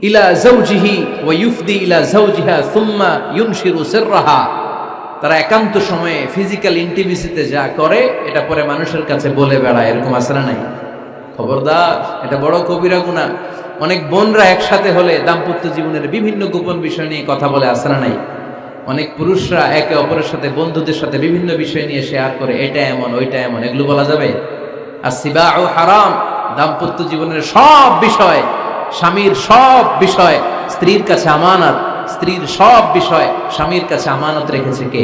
ইলা যাওজিহি ওয়া ইউফদি ইলা যাওজিহা সুম্মা ইউনশিরু সিররাহা। তারা একান্ত সময়ে ফিজিক্যাল ইন্টিমেসিতে যা করে এটা পরে মানুষের কাছে বলে বেড়ায়, এরকম আছে না নাই? খবরদার, এটা বড় কবিরা গুনাহ। অনেক বোনরা একসাথে হলে দাম্পত্য জীবনের বিভিন্ন গোপন বিষয় নিয়ে কথা বলে, আছে না নাই? অনেক পুরুষরা একে অপরের সাথে, বন্ধুদের সাথে বিভিন্ন বিষয় নিয়ে শেয়ার করে, এটা এমন ওইটা এমন, এগুলো বলা যাবে? আর সিবাউ হারাম, দাম্পত্য জীবনের সব বিষয়, স্বামীর সব বিষয় স্ত্রীর কাছে আমানত, স্ত্রীর সব বিষয় স্বামীর কাছে আমানত রেখেছে কে?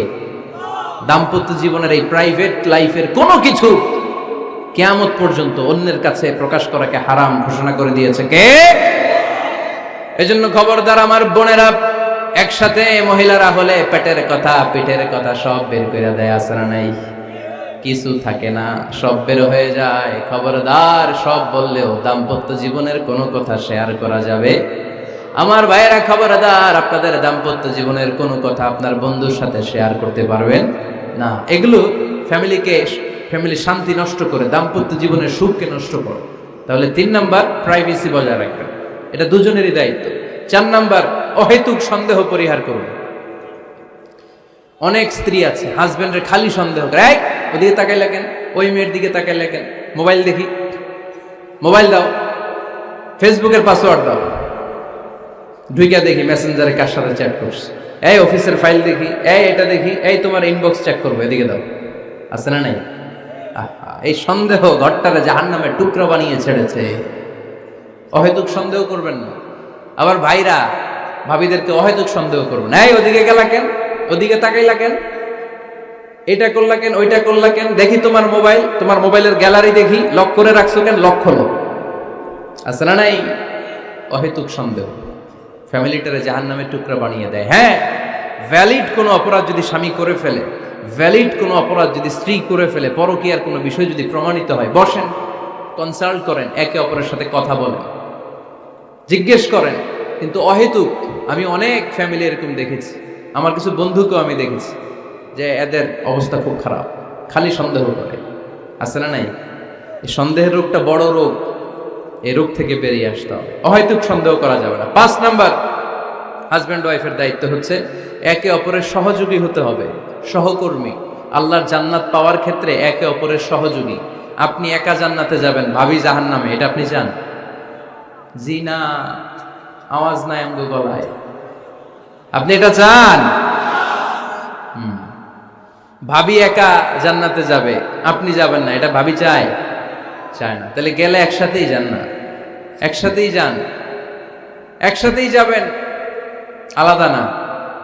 দাম্পত্য জীবনের এই প্রাইভেট লাইফের কোনো কিছু কিয়ামত পর্যন্ত অন্যের কাছে প্রকাশ করাকে হারাম ঘোষণা করে দিয়েছে কে? এজন্য খবরদার আমার বোনেরা, একসাথে মহিলারা হলে পেটের কথা, পিঠের কথা সব বের করে দেয়, আছে না নাই? কিছু থাকে না, সব বের হয়ে যায়। খবরদার, সব বললেও দাম্পত্য জীবনের কোনো কথা শেয়ার করা যাবে? আমার ভাইয়েরা খবরদার, আপনাদের দাম্পত্য জীবনের কোনো কথা আপনার বন্ধুর সাথে শেয়ার করতে পারবেন না। এগুলো ফ্যামিলি শান্তি নষ্ট করে, দাম্পত্য জীবনের সুখকে নষ্ট করে। তাহলে 3 নাম্বার, প্রাইভেসি বজায় রাখবেন, এটা দুজনেরই দায়িত্ব। 4 নাম্বার, অহেতুক সন্দেহ পরিহার করুন। অনেক স্ত্রী আছে হাজবেন্ডের খালি সন্দেহ করে, ওদিকে তাকাই লাগেন, ওই মেয়ের দিকে তাকাই লাগেন, মোবাইল দেখি, মোবাইল দাও, ফেসবুকের পাসওয়ার্ড দাও, ঢুইকা দেখি মেসেঞ্জারে কার সাথে চ্যাট করছে, এই অফিসের ফাইল দেখি, এই এটা দেখি, এই তোমার ইনবক্স চেক করবো, এদিকে দাও। আছে না নাই? এই সন্দেহ ঘরটারে জাহান্নামের টুকরা বানিয়ে ছেড়েছে। অহেতুক সন্দেহ করবেন না। আবার ভাইরা ভাবিদেরকে অহেতুক সন্দেহ করবেন, এই ওদিকে গেলা কেন, ওদিকে তাকাইলা কেন, এটা করলা কেন, ওইটা করলা কেন, দেখি তোমার মোবাইল, তোমার মোবাইলের গ্যালারি দেখি, লক করে রাখছো কেন, লক খোলো। আছে না নাই? অহেতুক সন্দেহ ফ্যামিলিটারে জাহান্নামের টুকরা বানিয়ে দেয়। হ্যাঁ, ভ্যালিড কোনো অপরাধ যদি স্বামী করে ফেলে, ভ্যালিড কোনো অপরাধ যদি স্ত্রী করে ফেলে, পরকীয়ার কোনো বিষয় যদি প্রমাণিত হয়, বসেন, কনসাল্ট করেন, একে অপরের সাথে কথা বলেন, জিজ্ঞেস করেন। কিন্তু অহেতুক, আমি অনেক ফ্যামিলি এরকম দেখেছি, আমার কিছু বন্ধুকেও আমি দেখেছি যে এদের অবস্থা খুব খারাপ, খালি সন্দেহ করে। আছে না নাই? এই সন্দেহের রোগটা বড় রোগ, এই রোগ থেকে বেরিয়ে আসতে হবে। অহেতুক সন্দেহ করা যাবে না। 5 নাম্বার, হাজব্যান্ড ওয়াইফের দায়িত্ব হচ্ছে একে অপরের সহযোগী হতে হবে, সহকর্মী। আল্লাহর জান্নাত পাওয়ার ক্ষেত্রে একে অপরের সহযোগী। আপনি একা জান্নাতে যাবেন, ভাবি জাহান্নামে, এটা আপনি চান? জি না, আওয়াজ নাই আমগো গলায়। আপনি এটা চান? ভাবি একা জান্নাতে যাবে, আপনি যাবেন না, এটা ভাবি চায়? চায় না। তাহলে গেলে একসাথেই যান না, একসাথেই যান, একসাথেই যাবেন, আলাদা না।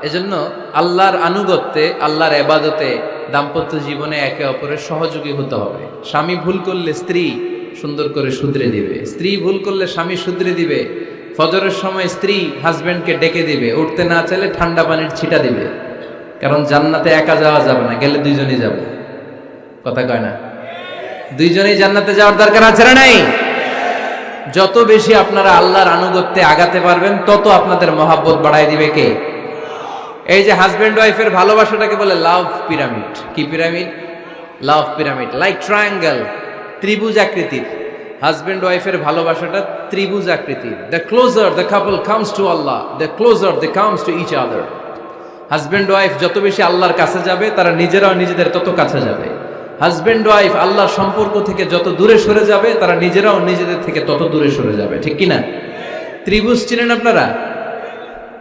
এজন্য আল্লাহর আনুগত্যে, আল্লাহর ইবাদতে, দাম্পত্য জীবনে একে অপরের সহযোগী হতে হবে। স্বামী ভুল করলে স্ত্রী সুন্দর করে শুধরে দিবে, স্ত্রী ভুল করলে স্বামী শুধরে দিবে। ফজরের সময় স্ত্রী হাজবেন্ডকে ডেকে দিবে, উঠতে না চাইলে ঠান্ডা পানির ছিটা দিবে। কারণ জান্নাতে একা যাওয়া যাবে না, গেলে দুইজনই যাবে। কথা কয় না? দুইজনেই জান্নাতে যাওয়ার দরকার আছে না নাই? যত বেশি আপনারা আল্লাহর আনুগত্যে আগাতে পারবেন, তত আপনাদের মহাব্বত বাড়ায় দিবে কে? এই যে হাজব্যান্ড ওয়াইফের ভালোবাসাটাকে বলে লাভ পিরামিড। কি pyramid? Love pyramid, like triangle, ত্রিভুজ আকৃতির। হাজব্যান্ড ওয়াইফের ভালোবাসাটা ত্রিভুজ আকৃতির। The closer the couple comes to Allah, the closer they comes to each other. Husband wife যত বেশি আল্লাহর কাছে যাবে, তারা নিজেরাও নিজেদের তত কাছে যাবে। হাজব্যান্ড ওয়াইফ আল্লাহর সম্পর্ক থেকে যত দূরে সরে যাবে, তারা নিজেরাও নিজেদের থেকে তত দূরে সরে যাবে। ঠিক কিনা? ত্রিভুজ চিনেন আপনারা?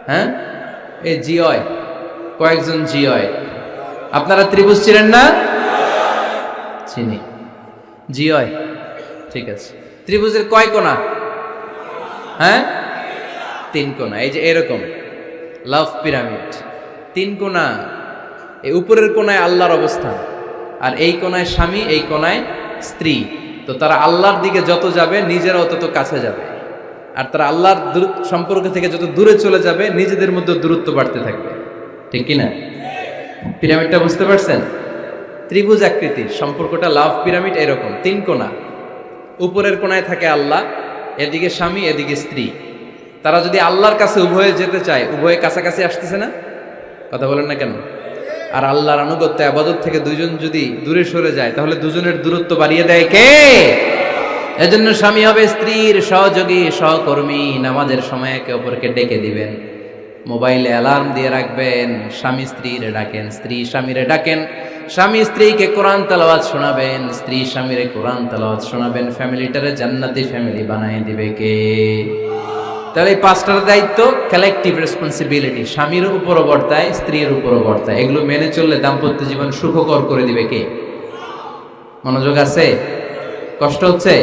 হ্যাঁ, এই জিওয় কয়েকজন জিওয়, আপনারা ত্রিভুজ চিনেন না? চিনি, জিওয়। ঠিক আছে, ত্রিভুজের কয় কোণা? হ্যাঁ, 3 কোণা। এই যে এরকম লাভ পিরামিড, 3 কোণা। এই উপরের কোণায় আল্লাহর অবস্থান, আর এই কোণায় স্বামী, এই কোণায় স্ত্রী। তো তারা আল্লাহর দিকে যত যাবে, নিজেরাও তত কাছে যাবে। আর তারা আল্লাহর সম্পর্ক থেকে যত দূরে চলে যাবে, নিজেদের মধ্যে দূরত্ব বাড়তে থাকবে। ঠিক কিনা? পিরামিডটা বুঝতে পারছেন? ত্রিভুজ আকৃতির সম্পর্কটা লাভ পিরামিড এরকম, 3 কোণা। উপরের কোণায় থাকে আল্লাহ, এদিকে স্বামী, এদিকে স্ত্রী। তারা যদি আল্লাহর কাছে উভয়ে যেতে চায়, উভয়ে কাছাকাছি আসতেছে না? কথা বলেন না কেন? আর আল্লাহর আনুগত্য ইবাদত থেকে দুইজন যদি দূরে সরে যায়, তাহলে দুজনের দূরত্ব বাড়িয়ে দেয় কে? এজন্য স্বামী হবে স্ত্রীর সহযোগী, সহকর্মী। নামাজের সময় একে অপরকে ডেকে দিবেন, মোবাইলে অ্যালার্ম দিয়ে রাখবেন। স্বামী স্ত্রীরে ডাকেন, স্ত্রী স্বামীরে ডাকেন। স্বামী স্ত্রীকে কোরআন তেলাওয়াত শোনাবেন, স্ত্রী স্বামীরে কোরআন তেলাওয়াত শোনাবেন। ফ্যামিলিটারে জান্নাতি ফ্যামিলি বানায় দিবে কে? তাহলে এই 5টার দায়িত্ব কালেকটিভ রেসপন্সিবিলিটি, স্বামীর উপরও বর্তায়, স্ত্রীর উপরও বর্তায়। এগুলো মেনে চললে দাম্পত্য জীবন সুখকর করে দিবে কে? মনোযোগ আছে? কষ্ট হচ্ছে?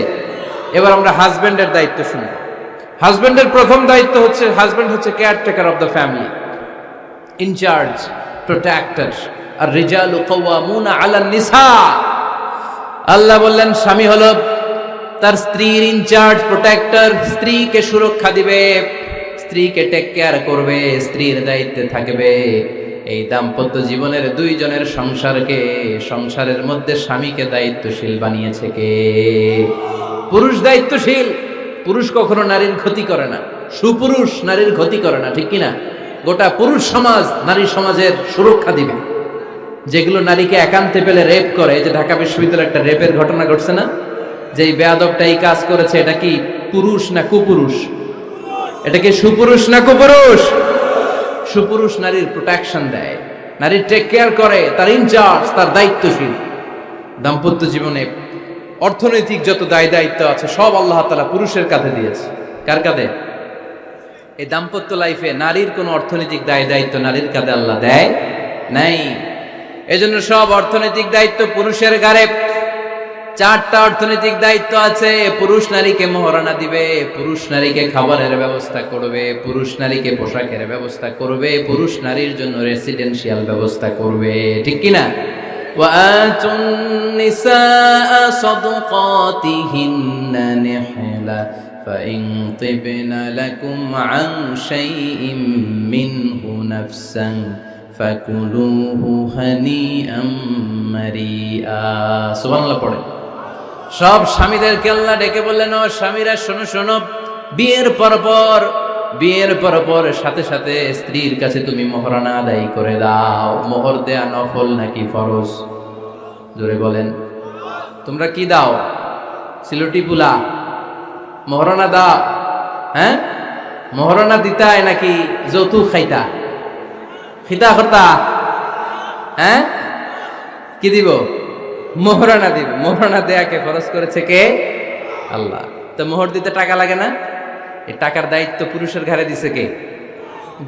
এবার আমরা হাজবেন্ডের দায়িত্ব শুনবো। হাজবেন্ডের প্রথম দায়িত্ব হচ্ছে, হাজবেন্ড হচ্ছে caretaker of the family, in-charge, protector. আর রিজালু কাওয়ামুনা আলান নিসা। আল্লাহ বললেন স্বামী হলো তার স্ত্রীর ইনচার্জ, প্রোটেক্টর। স্ত্রীকে সুরক্ষা দিবে, স্ত্রীকে টেক কেয়ার করবে, স্ত্রীর দায়িত্বে থাকবে। এই দাম্পত্য জীবনের দুইজনের সংসারকে, সংসারের মধ্যে স্বামীকে দায়িত্বশীল বানিয়েছে কে? পুরুষ দায়িত্বশীল। পুরুষ কখনো নারীর ক্ষতি করে না, সুপুরুষ নারীর ক্ষতি করে না। ঠিক কিনা? গোটা পুরুষ সমাজ নারী সমাজের সুরক্ষা দিবে। যেগুলো নারীকে একান্তে পেলে রেপ করে, এই যে ঢাকা বিশ্ববিদ্যালয়ে একটা রেপের ঘটনা ঘটছে না, যে এই বেয়াদবটা এই কাজ করেছে, এটা কি পুরুষ না কুপুরুষ? এটা কি সুপুরুষ না কুপুরুষ? সুপুরুষ নারীর প্রোটেকশন দেয়, নারীর টেক কেয়ার করে, তার ইনচার্জ, তার দায়িত্বশীল। দাম্পত্য জীবনে অর্থনৈতিক যত দায় দায়িত্ব আছে সব আল্লাহ তাআলা পুরুষের কাঁধে দিয়েছে। কার কাঁধে? এই দাম্পত্য লাইফে নারীর কোনো অর্থনৈতিক দায় দায়িত্ব নারীর কাঁধে আল্লাহ দেয় নাই। এজন্য সব অর্থনৈতিক দায়িত্ব পুরুষের ঘাড়ে। 4টা অর্থনৈতিক দায়িত্ব আছে। পুরুষ নারীকে মোহরানা দিবে, পুরুষ নারীকে খাবারের ব্যবস্থা করবে, পুরুষ নারীকে পোশাকের ব্যবস্থা করবে, পুরুষ নারীর জন্য রেসিডেন্সিয়াল ব্যবস্থা করবে। ঠিক কিনা? وآتوا النساء صدقاتهن نحلة فإن طبن لكم عن شيء منه نفسا فكلوه هنيئا مريئا। সুবহানাল্লাহ পড়ে। সব স্বামীদেরকে আল্লাহ ডেকে বললেন, ও স্বামীরা শোনো শোনো, বিয়ের পর সাথে সাথে স্ত্রীর কাছে তুমি মোহরানা আদায় করে দাও। মোহর দেয়া নফল নাকি ফরজ? জোরে বলেন। তোমরা কি দাও? সিলটি পুলা মোহরানা দাও? হ্যাঁ, মোহরানা দিতায় নাকি যৌতুক খাইতা? খিতা করতা? হ্যাঁ, কি দিব? মোহরানা দিব। মোহরানা দেয়াকে ফরজ করেছে কে? আল্লাহ। তো মোহর দিতে টাকা লাগে না? এই টাকার দায়িত্ব পুরুষের ঘাড়ে দিছে কে?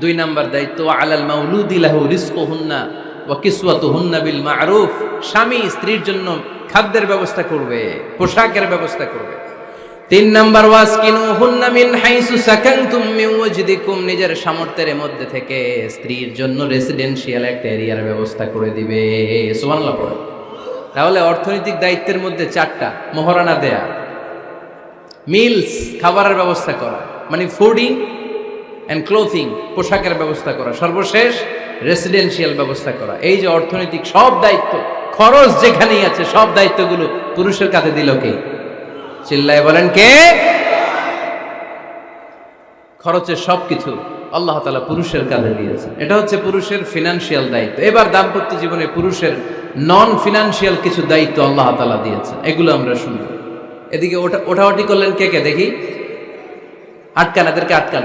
2 নাম্বার দায়িত্ব, আলাল মাউলুদি লাহু রিজকুহুন্না ওয়া কিসওয়াতুহুন্না বিল মা'রুফ। স্বামী স্ত্রীর জন্য খাদ্যের ব্যবস্থা করবে, পোশাকের ব্যবস্থা করবে। 3 নাম্বার, ওয়াসকিনুহুন্না মিন হাইসু সাকানতুম মিন ওয়াজদিকুম। নিজের সামর্থ্যের মধ্যে থেকে স্ত্রীর জন্য রেসিডেন্সিয়াল একটা এরিয়ার ব্যবস্থা করে দিবে। সুবহানাল্লাহ পড়ে। তাহলে অর্থনৈতিক দায়িত্বের মধ্যে 4টা: মোহরানা দেয়া, মিলস খাবারের ব্যবস্থা করা, মানে ফুডিং অ্যান্ড ক্লোথিং, পোশাকের ব্যবস্থা করা, সর্বশেষ রেসিডেন্সিয়াল ব্যবস্থা করা। এই যে অর্থনৈতিক সব দায়িত্ব, খরচ যেখানেই আছে সব দায়িত্বগুলো পুরুষের কাঁধে দিল কে? চিল্লায় বলেন কে? খরচের সবকিছু আল্লাহ তাআলা পুরুষের কাঁধে দিয়েছে। এটা হচ্ছে পুরুষের ফিনান্সিয়াল দায়িত্ব। এবার দাম্পত্য জীবনে পুরুষের নন ফিনান্সিয়াল কিছু দায়িত্ব আল্লাহ তাআলা দিয়েছেন, এগুলো আমরা শুনব। এদিকে ওঠাওটি করলেন কে কে দেখি? আটকান, এদেরকে আটকান।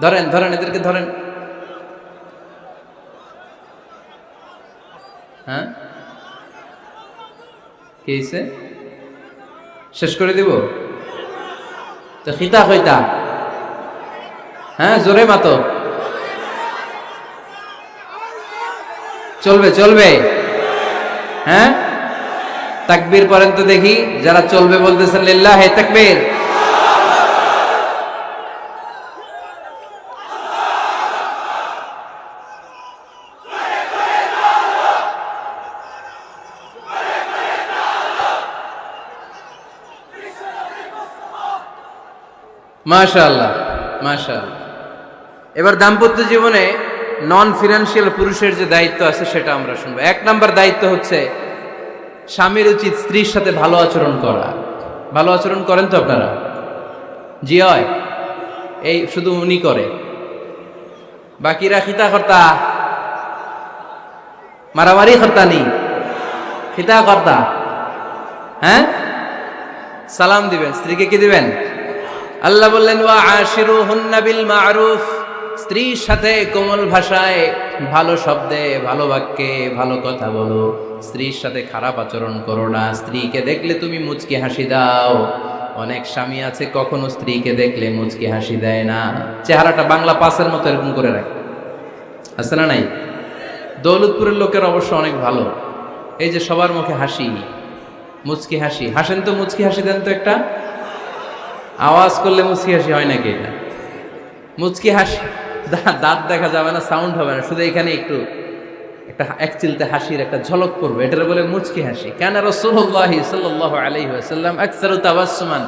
ধরেন ধরেন, এদেরকে ধরেন। হ্যাঁ, কি হয়েছে? শেষ করে দিব তো? খিতা খৈতা? হ্যাঁ, জোরে মাতো। চলবে চলবে? হ্যাঁ, তাকবীর পড়েন তো দেখি। যারা চলবে বলতেছেন লিল্লাহে তাকবীর। মাশাআল্লাহ মাশাআল্লাহ। এবার দাম্পত্য জীবনে নন ফিনান্সিয়াল পুরুষের যে দায়িত্ব আছে সেটা আমরা শুনবো। 1 নাম্বার দায়িত্ব হচ্ছে স্বামীর উচিত স্ত্রীর সাথে ভালো আচরণ করা। ভালো আচরণ করেন তো আপনারা? জি হয়। এই শুধু উনি করে, বাকিরা খিতা কর্তা, মারামারি কর্তা নি, খিতা কর্তা। হ্যাঁ, সালাম দিবেন, স্ত্রীকে কি দিবেন? আল্লাহ বললেন, ওয়া আশিরুহুন্না বিল মা'রুফ। স্ত্রীর সাথে কোমল ভাষায়, ভালো শব্দে, ভালো বাক্যে ভালো কথা বলো। স্ত্রীর সাথে খারাপ আচরণ করো না। স্ত্রীকে দেখলে তুমি মুচকি হাসি দাও। অনেক স্বামী আছে কখনো স্ত্রীকে দেখলে মুচকি হাসি দেয় না, চেহারাটা বাংলা পাসের মতো এরকম করে রাখে। আছে না নাই? দৌলতপুরের লোকের অবশ্য অনেক ভালো। এই যে সবার মুখে হাসি, মুচকি হাসি। হাসেন তো, মুচকি হাসি দেন তো একটা। আওয়াজ করলে মুচকি হাসি হয় নাকি? এটা মুচকি হাসি, দাঁত দেখা যাবে না, সাউন্ড হবে না, শুধু এখানে একটু একটা এক চিলতে হাসির একটা ঝলক পড়বে, এটার বলে মুচকি হাসি। কেন? রাসূলুল্লাহ সাল্লাল্লাহু আলাইহি ওয়াসাল্লাম আকসারু তাবাসসুমান।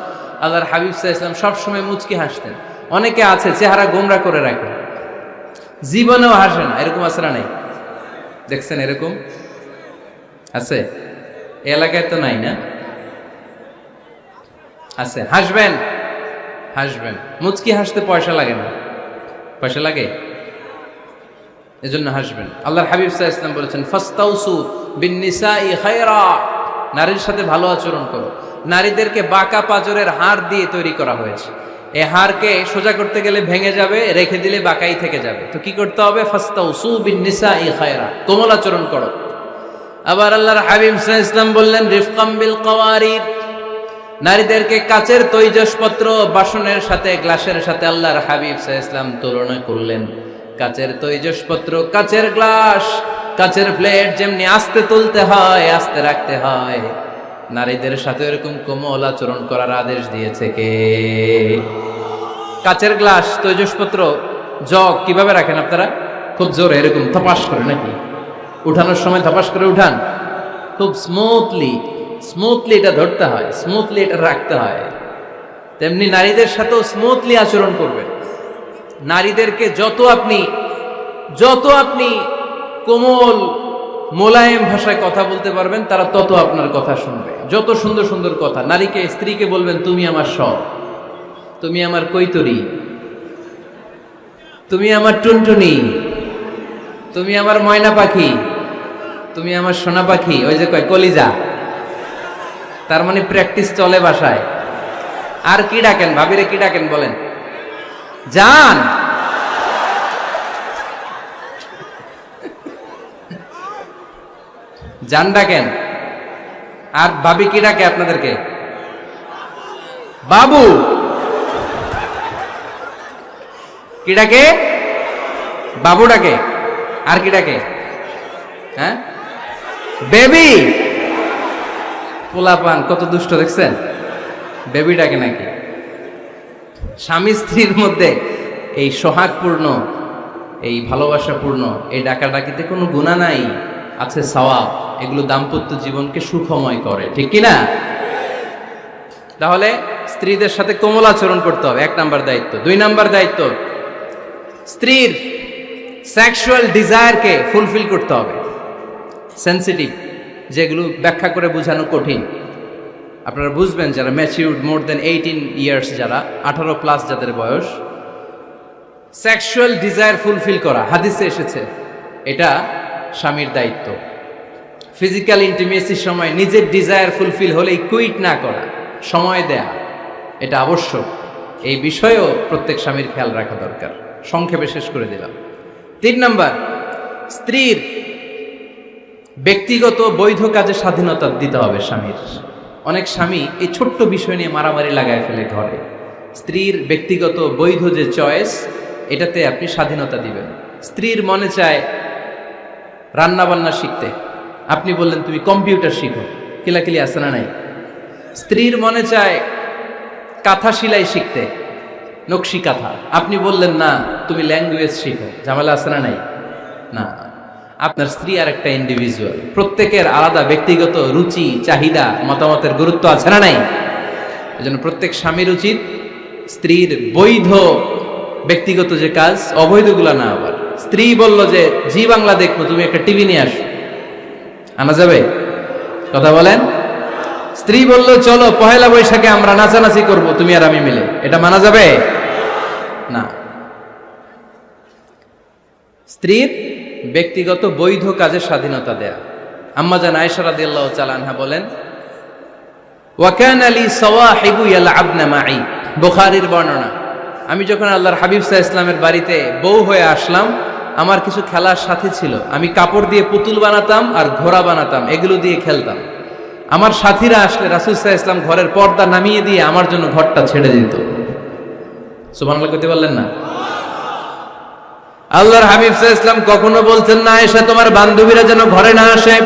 আল্লাহর হাবিব সাল্লাল্লাহু আলাইহি ওয়াসাল্লাম সব সময় মুচকি হাসতেন। অনেকে আছে চেহারা গোমরা করে রাখে, জীবনেও হাসে না, এরকম আছে না নাই? দেখছেন এরকম আছে? এই এলাকায় তো নাই না? আছে। হাসবেন হাসবেন। মুচকি হাসতে পয়সা লাগে না। পয়সা লাগে? এজন্য হাসবেন। আল্লাহর হাবিব সাল্লাল্লাহু আলাইহি ওয়াসাল্লাম বলেছেন, ফাস্তাউসু বিন নিসাই খায়রা। নারীর সাথে ভালো আচরণ করো। নারীদেরকে বাঁকা পাঁজরের হাড় দিয়ে তৈরি করা হয়েছে। এই হাড়কে সোজা করতে গেলে ভেঙে যাবে, রেখে দিলে বাঁকাই থেকে যাবে। তো কি করতে হবে? ফাস্তাউসু বিন নিসাই খায়রা, কোমল আচরণ করো। আবার আল্লাহর হাবিব সাল্লাল্লাহু আলাইহি ওয়াসাল্লাম বললেন রিফকাম বিল কাওয়ারিদ, নারীদেরকে কাচের তৈজসপত্র বাসনের সাথে গ্লাসের সাথে আল্লাহর হাবিব সাল্লাল্লাহু আলাইহি ওয়াসাল্লাম তুলনা করলেন। কাচের তৈজসপত্র, কাচের গ্লাস, কাচের প্লেট যেমনি আস্তে তুলতে হয়, আস্তে রাখতে হয়, নারীদের সাথে এরকম কোমল আচরণ করার আদেশ দিয়েছে কে? কাচের গ্লাস, তৈজসপত্র, জগ কিভাবে রাখেন আপনারা? খুব জোরে এরকম থপাস করে নাকি? উঠানোর সময় থপাস করে উঠান? খুব স্মুথলি এটা ধরতে হয়, স্মুথলি এটা রাখতে হয়। তেমনি নারীদের সাথেও স্মুথলি আচরণ করবেন। নারীদেরকে যত আপনি কোমল মোলায়েম ভাষায় কথা বলতে পারবেন, তারা তত আপনার কথা শুনবে। যত সুন্দর সুন্দর কথা, নারীকে, স্ত্রীকে বলবেন তুমি আমার সব, তুমি আমার কৈতরি, তুমি আমার টুনটুনি, তুমি আমার ময়না পাখি, তুমি আমার সোনা পাখি। ওই যে কয় কলিজা, তার মানে প্র্যাকটিস চলে বাসায়। আর কি ডাকেন? ভাবিরে কি ডাকেন বলেন? জান। জান ডাকেন। আর ভাবি কি ডাকে আপনাদেরকে? বাবু। কি ডাকে? বাবু ডাকে। আর কি ডাকে? হ্যাঁ, বেবি। পোলাপান কত দুষ্ট দেখছেন, বেবি ডাকে নাকি? স্বামী স্ত্রীর মধ্যে এই সোহাগপূর্ণ, এই ভালোবাসাপূর্ণ এই ডাকাডাকিতে কোনো গুনাহ নাই, আছে সওয়াব। এগুলো দাম্পত্য জীবনকে সুখময় করে, ঠিক কিনা? তাহলে স্ত্রীদের সাথে কোমল আচরণ করতে হবে, 1 নাম্বার দায়িত্ব। 2 নাম্বার দায়িত্ব, স্ত্রীর সেক্সুয়াল ডিজায়ারকে ফুলফিল করতে হবে। সেনসিটিভ, যেগুলো ব্যাখ্যা করে বোঝানো কঠিন। আপনারা বুঝবেন যারা ম্যাচিউরড, মোর দেন 18 ইয়ার্স, যারা 18+ যাদের বয়স, সেক্সুয়াল ডিজায়ার ফুলফিল করা হাদিসে এসেছে, এটা স্বামীর দায়িত্ব। ফিজিক্যাল ইন্টিমেসির সময় নিজের ডিজায়ার ফুলফিল হলেই কুইট না করা, সময় দেয়া, এটা আবশ্যক। এই বিষয়েও প্রত্যেক স্বামীর খেয়াল রাখা দরকার। সংক্ষেপে শেষ করে দিলাম। 3 নাম্বার, স্ত্রীর ব্যক্তিগত বৈধ কাজে স্বাধীনতা দিতে হবে স্বামীর। অনেক স্বামী এই ছোট্ট বিষয় নিয়ে মারামারি লাগায় ফেলে ঘরে। স্ত্রীর ব্যক্তিগত বৈধ যে চয়েস, এটাতে আপনি স্বাধীনতা দিবেন। স্ত্রীর মনে চায় রান্না বান্না শিখতে, আপনি বললেন তুমি কম্পিউটার শিখো, কিলাকিলি আছে না নাই? স্ত্রীর মনে চায় কাঁথা সেলাই শিখতে, নকশি কাঁথা, আপনি বললেন না তুমি ল্যাঙ্গুয়েজ শিখো, ঝামেলা আছে না নাই? না, আপনার স্ত্রী আর একটা ইন্ডিভিজুয়াল, প্রত্যেকের আলাদা ব্যক্তিগত রুচি, চাহিদা, মতামতের গুরুত্ব আছে না নাই? এজন্য প্রত্যেক স্বামীর উচিত স্ত্রীর বৈধ ব্যক্তিগত যে কাজ, অবৈধগুলা না। আবার স্ত্রী বলল যে জি বাংলা দেখবো, তুমি একটা টিভি নিয়ে আসো, আনা যাবে? কথা বলেন। স্ত্রী বলল চলো পহেলা বৈশাখে আমরা নাচানাচি করব, তুমি আর আমি মিলে, এটা মানা যাবে না। স্ত্রীর ব্যক্তিগত বৈধ কাজের স্বাধীনতা দেয়া। আম্মা জান আয়েশা রাদিয়াল্লাহু তাআলা আনহা বলেন, ওয়া কানা লি সাওয়াহিবু ইয়ালআবনা মাই, বুখারীর বর্ণনা। আমি যখন আল্লাহর হাবিব সাল্লাল্লাহু আলাইহি ওয়াসাল্লামের বাড়িতে বউ হয়ে আসলাম, আমার কিছু খেলার সাথী ছিল। আমি কাপড় দিয়ে পুতুল বানাতাম আর ঘোড়া বানাতাম, এগুলো দিয়ে খেলতাম। আমার সাথীরা আসলে রাসূল সাল্লাল্লাহু আলাইহি ওয়াসাল্লাম ঘরের পর্দা নামিয়ে দিয়ে আমার জন্য ঘরটা ছেড়ে দিত। সুবহানাল্লাহ কইতে পারলেন না? আল্লাহর হাবিব সাল্লাল্লাহু আলাইহি ওয়াসাল্লাম কখনো বলতেন না আয়েশা তোমার বান্ধবীরা যেন ঘরে না আসে,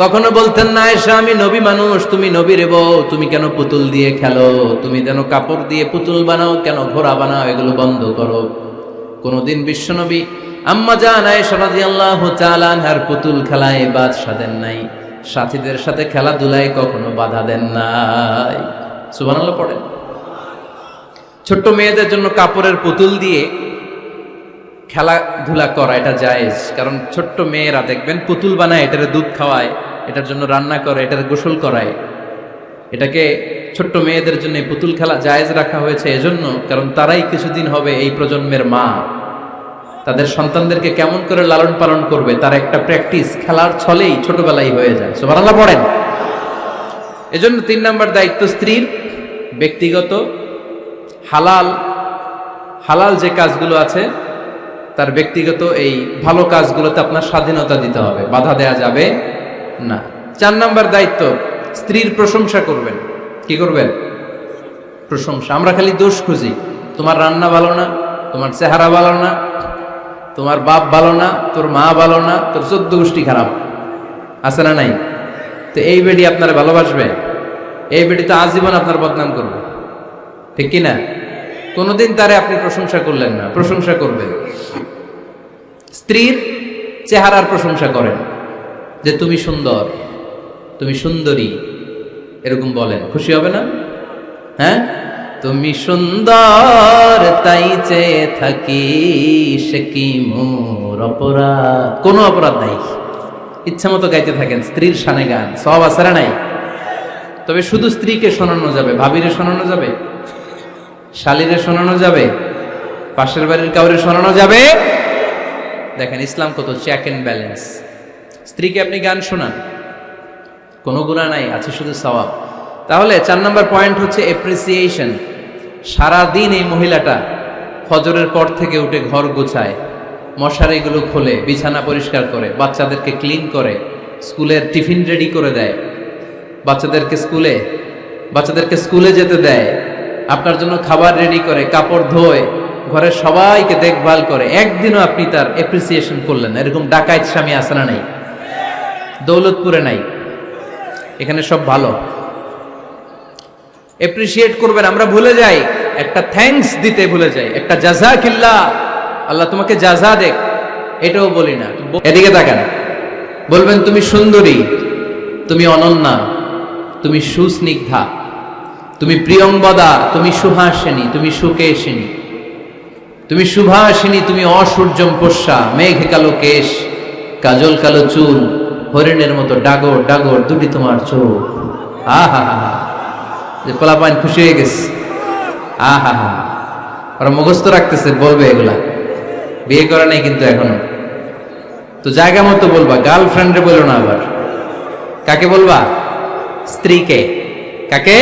কখনো বলতেন না আয়েশা আমি নবী মানুষ, তুমি নবীর বউ, তুমি কেন পুতুল দিয়ে খেলো, তুমি যেন কাপড় দিয়ে পুতুল বানাও, কেন ঘোড়া বানাও, এগুলো বন্ধ করো। কোনদিন বিশ্বনবী আম্মা জান আয়েশা রাদিয়াল্লাহু তাআলা আনহার পুতুল খেলায় বাধা দেন নাই, সাথীদের সাথে খেলাধুলায় কখনো বাধা দেন নাই। সুবহানাল্লাহ পড়েন। ছোট্ট মেয়েদের জন্য কাপড়ের পুতুল দিয়ে খেলাধুলা করা এটা জায়েজ, কারণ ছোট্ট মেয়েরা দেখবেন পুতুল বানায়, এটার দুধ খাওয়ায়, এটার জন্য রান্না করে, এটার গোসল করায়। এটাকে ছোট্ট মেয়েদের জন্য পুতুল খেলা জায়েজ রাখা হয়েছে এজন্য, কারণ তারাই কিছুদিন হবে এই প্রজন্মের মা। তাদের সন্তানদেরকে কেমন করে লালন পালন করবে তার একটা প্র্যাকটিস খেলার ছলেই ছোটবেলায় হয়ে যায়। সুবহানাল্লাহ পড়েন। এজন্য 3 নাম্বার দায়িত্ব স্ত্রীর ব্যক্তিগত হালাল যে কাজগুলো আছে তার ব্যক্তিগত এই ভালো কাজগুলোতে আপনার স্বাধীনতা দিতে হবে, বাধা দেয়া যাবে না। 4 নাম্বার দায়িত্ব, স্ত্রীর প্রশংসা করবেন। কি করবেন? প্রশংসা। আমরা খালি দোষ খুঁজি, তোমার রান্না ভালো না, তোমার চেহারা ভালো না, তোমার বাপ ভালো না, তোর মা ভালো না, তোর 14 গোষ্ঠী খারাপ, আছে না নাই? তো এই বেডি আপনার ভালোবাসবে? এই বেডি তো আজীবন আপনার বদনাম করবে, ঠিক কি না? কোনোদিন তারে আপনি প্রশংসা করলেন না, প্রশংসা করবেন। স্ত্রীর চেহারার প্রশংসা করেন, যে তুমি সুন্দর, তুমি সুন্দরী, এরকম বলেন, খুশি হবে না? হ্যাঁ, তুমি সুন্দর তাই চেয়ে থাকি, সে কি মোর অপরাধ? কোনো অপরাধ নাই, ইচ্ছা মতো গাইতে থাকেন স্ত্রীর শানে গান, সব আসারা নাই। তবে শুধু স্ত্রীকে শোনানো যাবে, ভাবিরে শোনানো যাবে, শালীরে শোনানো যাবে, পাশের বাড়ির কাউরে শোনানো যাবে? দেখেন ইসলাম কত চেক এন্ড ব্যালেন্স। স্ত্রীকে আপনি গান শোনান, কোনো গুনাহ নাই, আছে শুধু সওয়াব। তাহলে 4 নম্বর পয়েন্ট হচ্ছে এপ্রিসিয়েশন। সারাদিন এই মহিলাটা ফজরের পর থেকে উঠে ঘর গোছায়, মশারিগুলো খোলে, বিছানা পরিষ্কার করে, বাচ্চাদেরকে ক্লিন করে, স্কুলের টিফিন রেডি করে দেয়, বাচ্চাদেরকে স্কুলে যেতে দেয়, আপনার জন্য খাবার রেডি করে, কাপড় ধোয়, ঘরের সবাইকে দেখভাল করে। একদিনও আপনি তার এপ্রিসিয়েশন করলেন? এরকম ডাকাইত স্বামী আছে না নাই? দৌলতপুরে নাই, এখানে সব ভালো। এপ্রিসিয়েট করবেন। আমরা ভুলে যাই, একটা থ্যাঙ্কস দিতে ভুলে যাই, একটা জাযাকিল্লাহ, আল্লাহ তোমাকে জাযা দেখ, এটাও বলি না। এদিকে তাকান, বলবেন তুমি সুন্দরী, তুমি অনন্যা, তুমি সুস্নিগ্ধা, তুমি প্রিয়ংবদা, তুমি সুহাসিনী, তুমি সুকেশিনী, তুমি সুভাষিনী, তুমি অসূর্যম পোষ্যা, মেঘ কালো কেশ, কাজল কালো চুল, হরিণের মতো ডাগর ডাগর দুটি তোমার চোখ। আহা হা হা, যে পোলাপাইন খুশি হয়ে গেছে। আহা হা, ওরা মুখস্থ রাখতেছে, বলবে এগুলা, বিয়ে করা নাই কিন্তু এখনো। তো জায়গা মতো বলবা, গার্লফ্রেন্ডে বলো না। আবার কাকে বলবা? স্ত্রীকে। কাকে?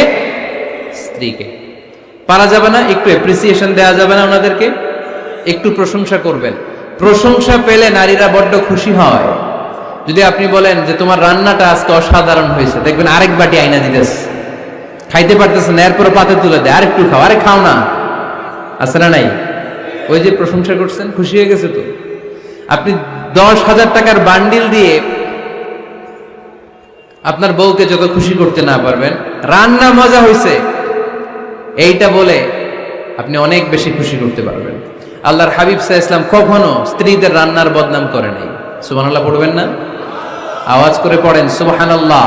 স্ত্রীকে। পারা যাবে না? একটু এপ্রিসিয়েশন দেওয়া যাবে না ওনাদেরকে? একটু প্রশংসা করবেন। প্রশংসা পেলে নারীরা বড্ড খুশি হয়। যদি আপনি বলেন যে তোমার রান্নাটা আজকে অসাধারণ হয়েছে, দেখবেন আরেক বাটি আইনা দিতেছে, খাইতে পারতেছে না, এরপরে পাতে তুলে দেয়, আরেকটু খাও, আরে খাও না, আছে না নাই? ওই যে প্রশংসা করছেন, খুশি হয়ে গেছে তো। আপনি 10,000 টাকার বান্ডিল দিয়ে আপনার বউকে যত খুশি করতে না পারবেন, রান্না মজা হয়েছে এইটা বলে আপনি অনেক বেশি খুশি করতে পারবেন। আল্লাহর হাবিব সাল্লাল্লাহু আলাইহি ওয়াসাল্লাম কখনো স্ত্রীদের রান্নার বদনাম করে নাই। সুবহানাল্লাহ পড়বেন না? আওয়াজ করে পড়েন সুবহানাল্লাহ।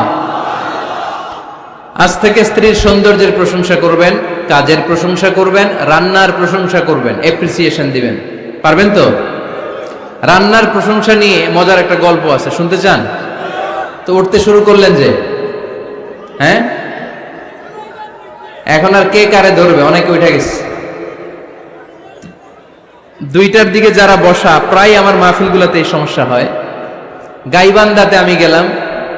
আজ থেকে স্ত্রীর সৌন্দর্যের প্রশংসা করবেন, কাজের প্রশংসা করবেন, রান্নার প্রশংসা করবেন, এপ্রিসিয়েশন দিবেন। পারবেন তো? রান্নার প্রশংসা নিয়ে মজার একটা গল্প আছে, শুনতে চান? তো উঠতে শুরু করলেন যে, হ্যাঁ, এখন আর কে কারে ধরবে? অনেকে উঠে গেছে। 2টার দিকে যারা বসা, প্রায় আমার মাহফিলগুলোতে এই সমস্যা হয়। গাইবান্ধাতে আমি গেলাম,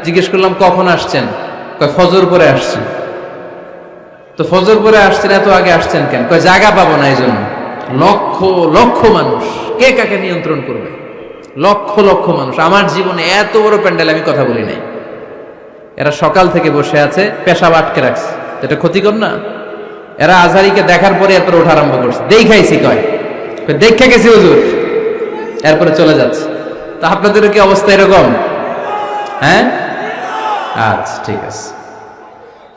জিজ্ঞেস করলাম কখন আসছেন? কয় ফজর পরে আসছেন। তো ফজর পরে আসছেন, এত আগে আসছেন কেন? কয় জায়গা পাবো না, এই জন্য। লক্ষ লক্ষ মানুষ, কে কাকে নিয়ন্ত্রণ করবে? লক্ষ লক্ষ মানুষ। আমার জীবনে এত বড় প্যান্ডেল আমি কথা বলি নাই। এরা সকাল থেকে বসে আছে, পেশাব আটকে রাখছে, এটা ক্ষতিকর না? এরা আজহারিকে দেখার পরে এরপরে ওঠা আরম্ভ করছে, দেখাইছি, কয় দেখে গেছি হুজুর, এরপরে চলে যাচ্ছে। তা আপনাদের কি অবস্থা এরকম? হ্যাঁ, আচ্ছা ঠিক আছে।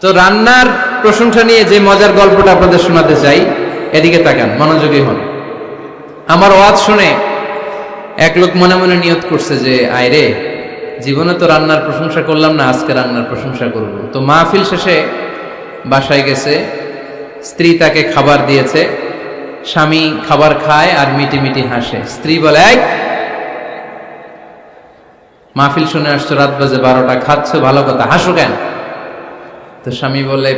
তো রান্নার প্রশংসা নিয়ে যে মজার গল্পটা আপনাদের শোনাতে চাই, এদিকে তাকান, মনোযোগী হন। আমার ওয়াজ শুনে এক লোক মনে মনে নিয়ত করছে যে আয় রে, জীবনে তো রান্নার প্রশংসা করলাম না, আজকে রান্নার প্রশংসা করব। তো মাহফিল শেষে বাসায় গেছে, স্ত্রী তাকে খাবার দিয়েছে, স্বামী খাবার খায় আর মিটি মিটি হাসে। স্ত্রী বলে, এই মাহফিল শুনে আসছো, রাত বাজে 12টা, খাচ্ছ ভালো কথা, হাসো কেন? তো স্বামী বলে,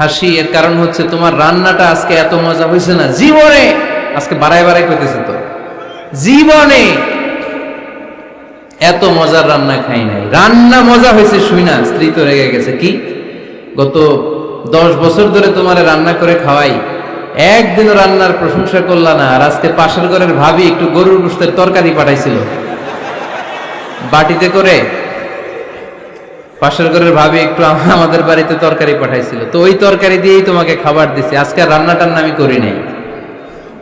হাসি এর কারণ হচ্ছে তোমার রান্নাটা আজকে এত মজা হয়েছে না জীবনে, আজকে বাড়াই বাড়াই করতেছে, তো জীবনে এত মজার রান্না খাই নাই। রান্না মজা হয়েছে শুই না। স্ত্রী তো রেগে গেছে, কি গত 10 বছর ধরে তোমারে রান্না করে খাওয়াই, একদিনও রান্নার প্রশংসা করলা না। আর আজকে পাশের ঘরের ভাবি একটু গরুর গোশতের তরকারি পাঠাইছিল বাটিতে করে। পাশের ঘরের ভাবি একটু আমাদের বাড়িতে তরকারি পাঠাইছিল, তো ওই তরকারি দিয়েই তোমাকে খাবার দিছি। আজকে আর রান্না টান্না আমি করি নাই।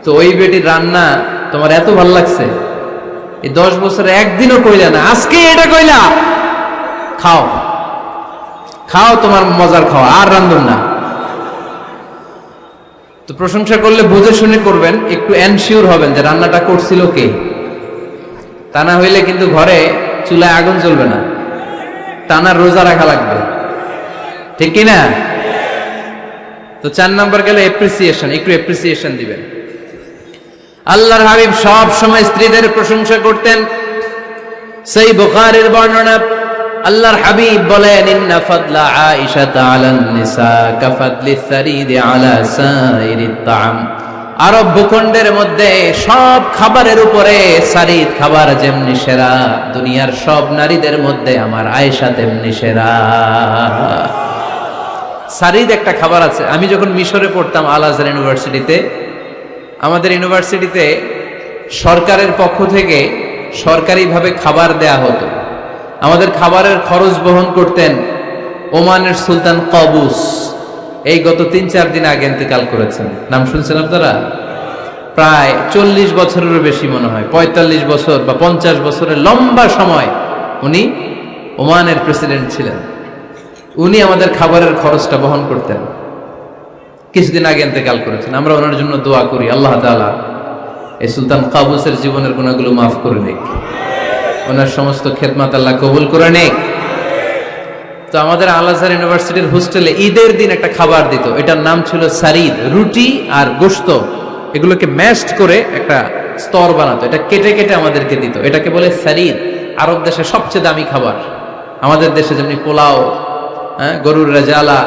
তো ওই বেটির রান্না তোমার এত ভালো লাগছে, এই 10 বছরে একদিনও কইলা না, আজকে এটা কইলা। খাও খাও, তোমার মজার খাওয়া, আর রান্ধুন না। তো প্রশংসা করলে বুঝে শুনে করবেন, একটু এনশিওর হবেন যে রান্নাটা করছিল কে। তা না হইলে কিন্তু ঘরে চুলায় আগুন জ্বলবে না, টানা রোজা রাখা লাগবে, ঠিক কিনা? তো 4 নাম্বার গেলে এপ্রিসিয়েশন, একটু এপ্রিসিয়েশন দিবেন। আল্লাহর হাবিব সব সময় স্ত্রীদের প্রশংসা করতেন। সেই বুখারীর বর্ণনা, আল্লাহর হাবিব বলেন, ইন্না ফাদলা আয়েশা আলান নিসা কাফাদলি সারিদ আলা সাইরিত তাআম। আরব ভূখণ্ডের মধ্যে সব খাবারের উপরে সারিদ খাবার যেমনি সেরা, দুনিয়ার সব নারীদের মধ্যে আমার আয়েশা তেমনি সেরা। সারিদ একটা খাবার আছে। আমি যখন মিশরে পড়তাম আল আজহার ইউনিভার্সিটিতে, আমাদের ইউনিভার্সিটিতে সরকারের পক্ষ থেকে সরকারিভাবে খাবার দেয়া হতো। আমাদের খাবারের খরচ বহন করতেন ওমানের সুলতান কাবুস। এই গত 3-4 দিন আগে ইন্তেকাল করেছেন। নাম শুনছেন আপনারা? প্রায় 40 বছরেরও বেশি মনে হয়, 45 বছর বা 50 বছরের লম্বা সময় উনি ওমানের প্রেসিডেন্ট ছিলেন। উনি আমাদের খাবারের খরচটা বহন করতেন। কিছুদিন আগে ইন্তেকাল করেছেন। আমরা ওনার জন্য দোয়া করি, আল্লাহ তাআলা এই সুলতান কাবুসের জীবনের গুনাহগুলো মাফ করে নিক, ওনার সমস্ত খেদমত আল্লাহ কবুল করে নিক। তো আমাদের আল আজহার ইউনিভার্সিটির হোস্টেলে ঈদের দিন একটা খাবার দিত, এটার নাম ছিল সারিদ। রুটি আর গোশত এগুলোকে ম্যাশড করে একটা স্তর বানাতো, এটা কেটে কেটে আমাদেরকে দিত। এটাকে বলে সারিদ। আরব দেশে সবচেয়ে দামি খাবার। আমাদের দেশে যেমনি পোলাও, গরুর রেজালা,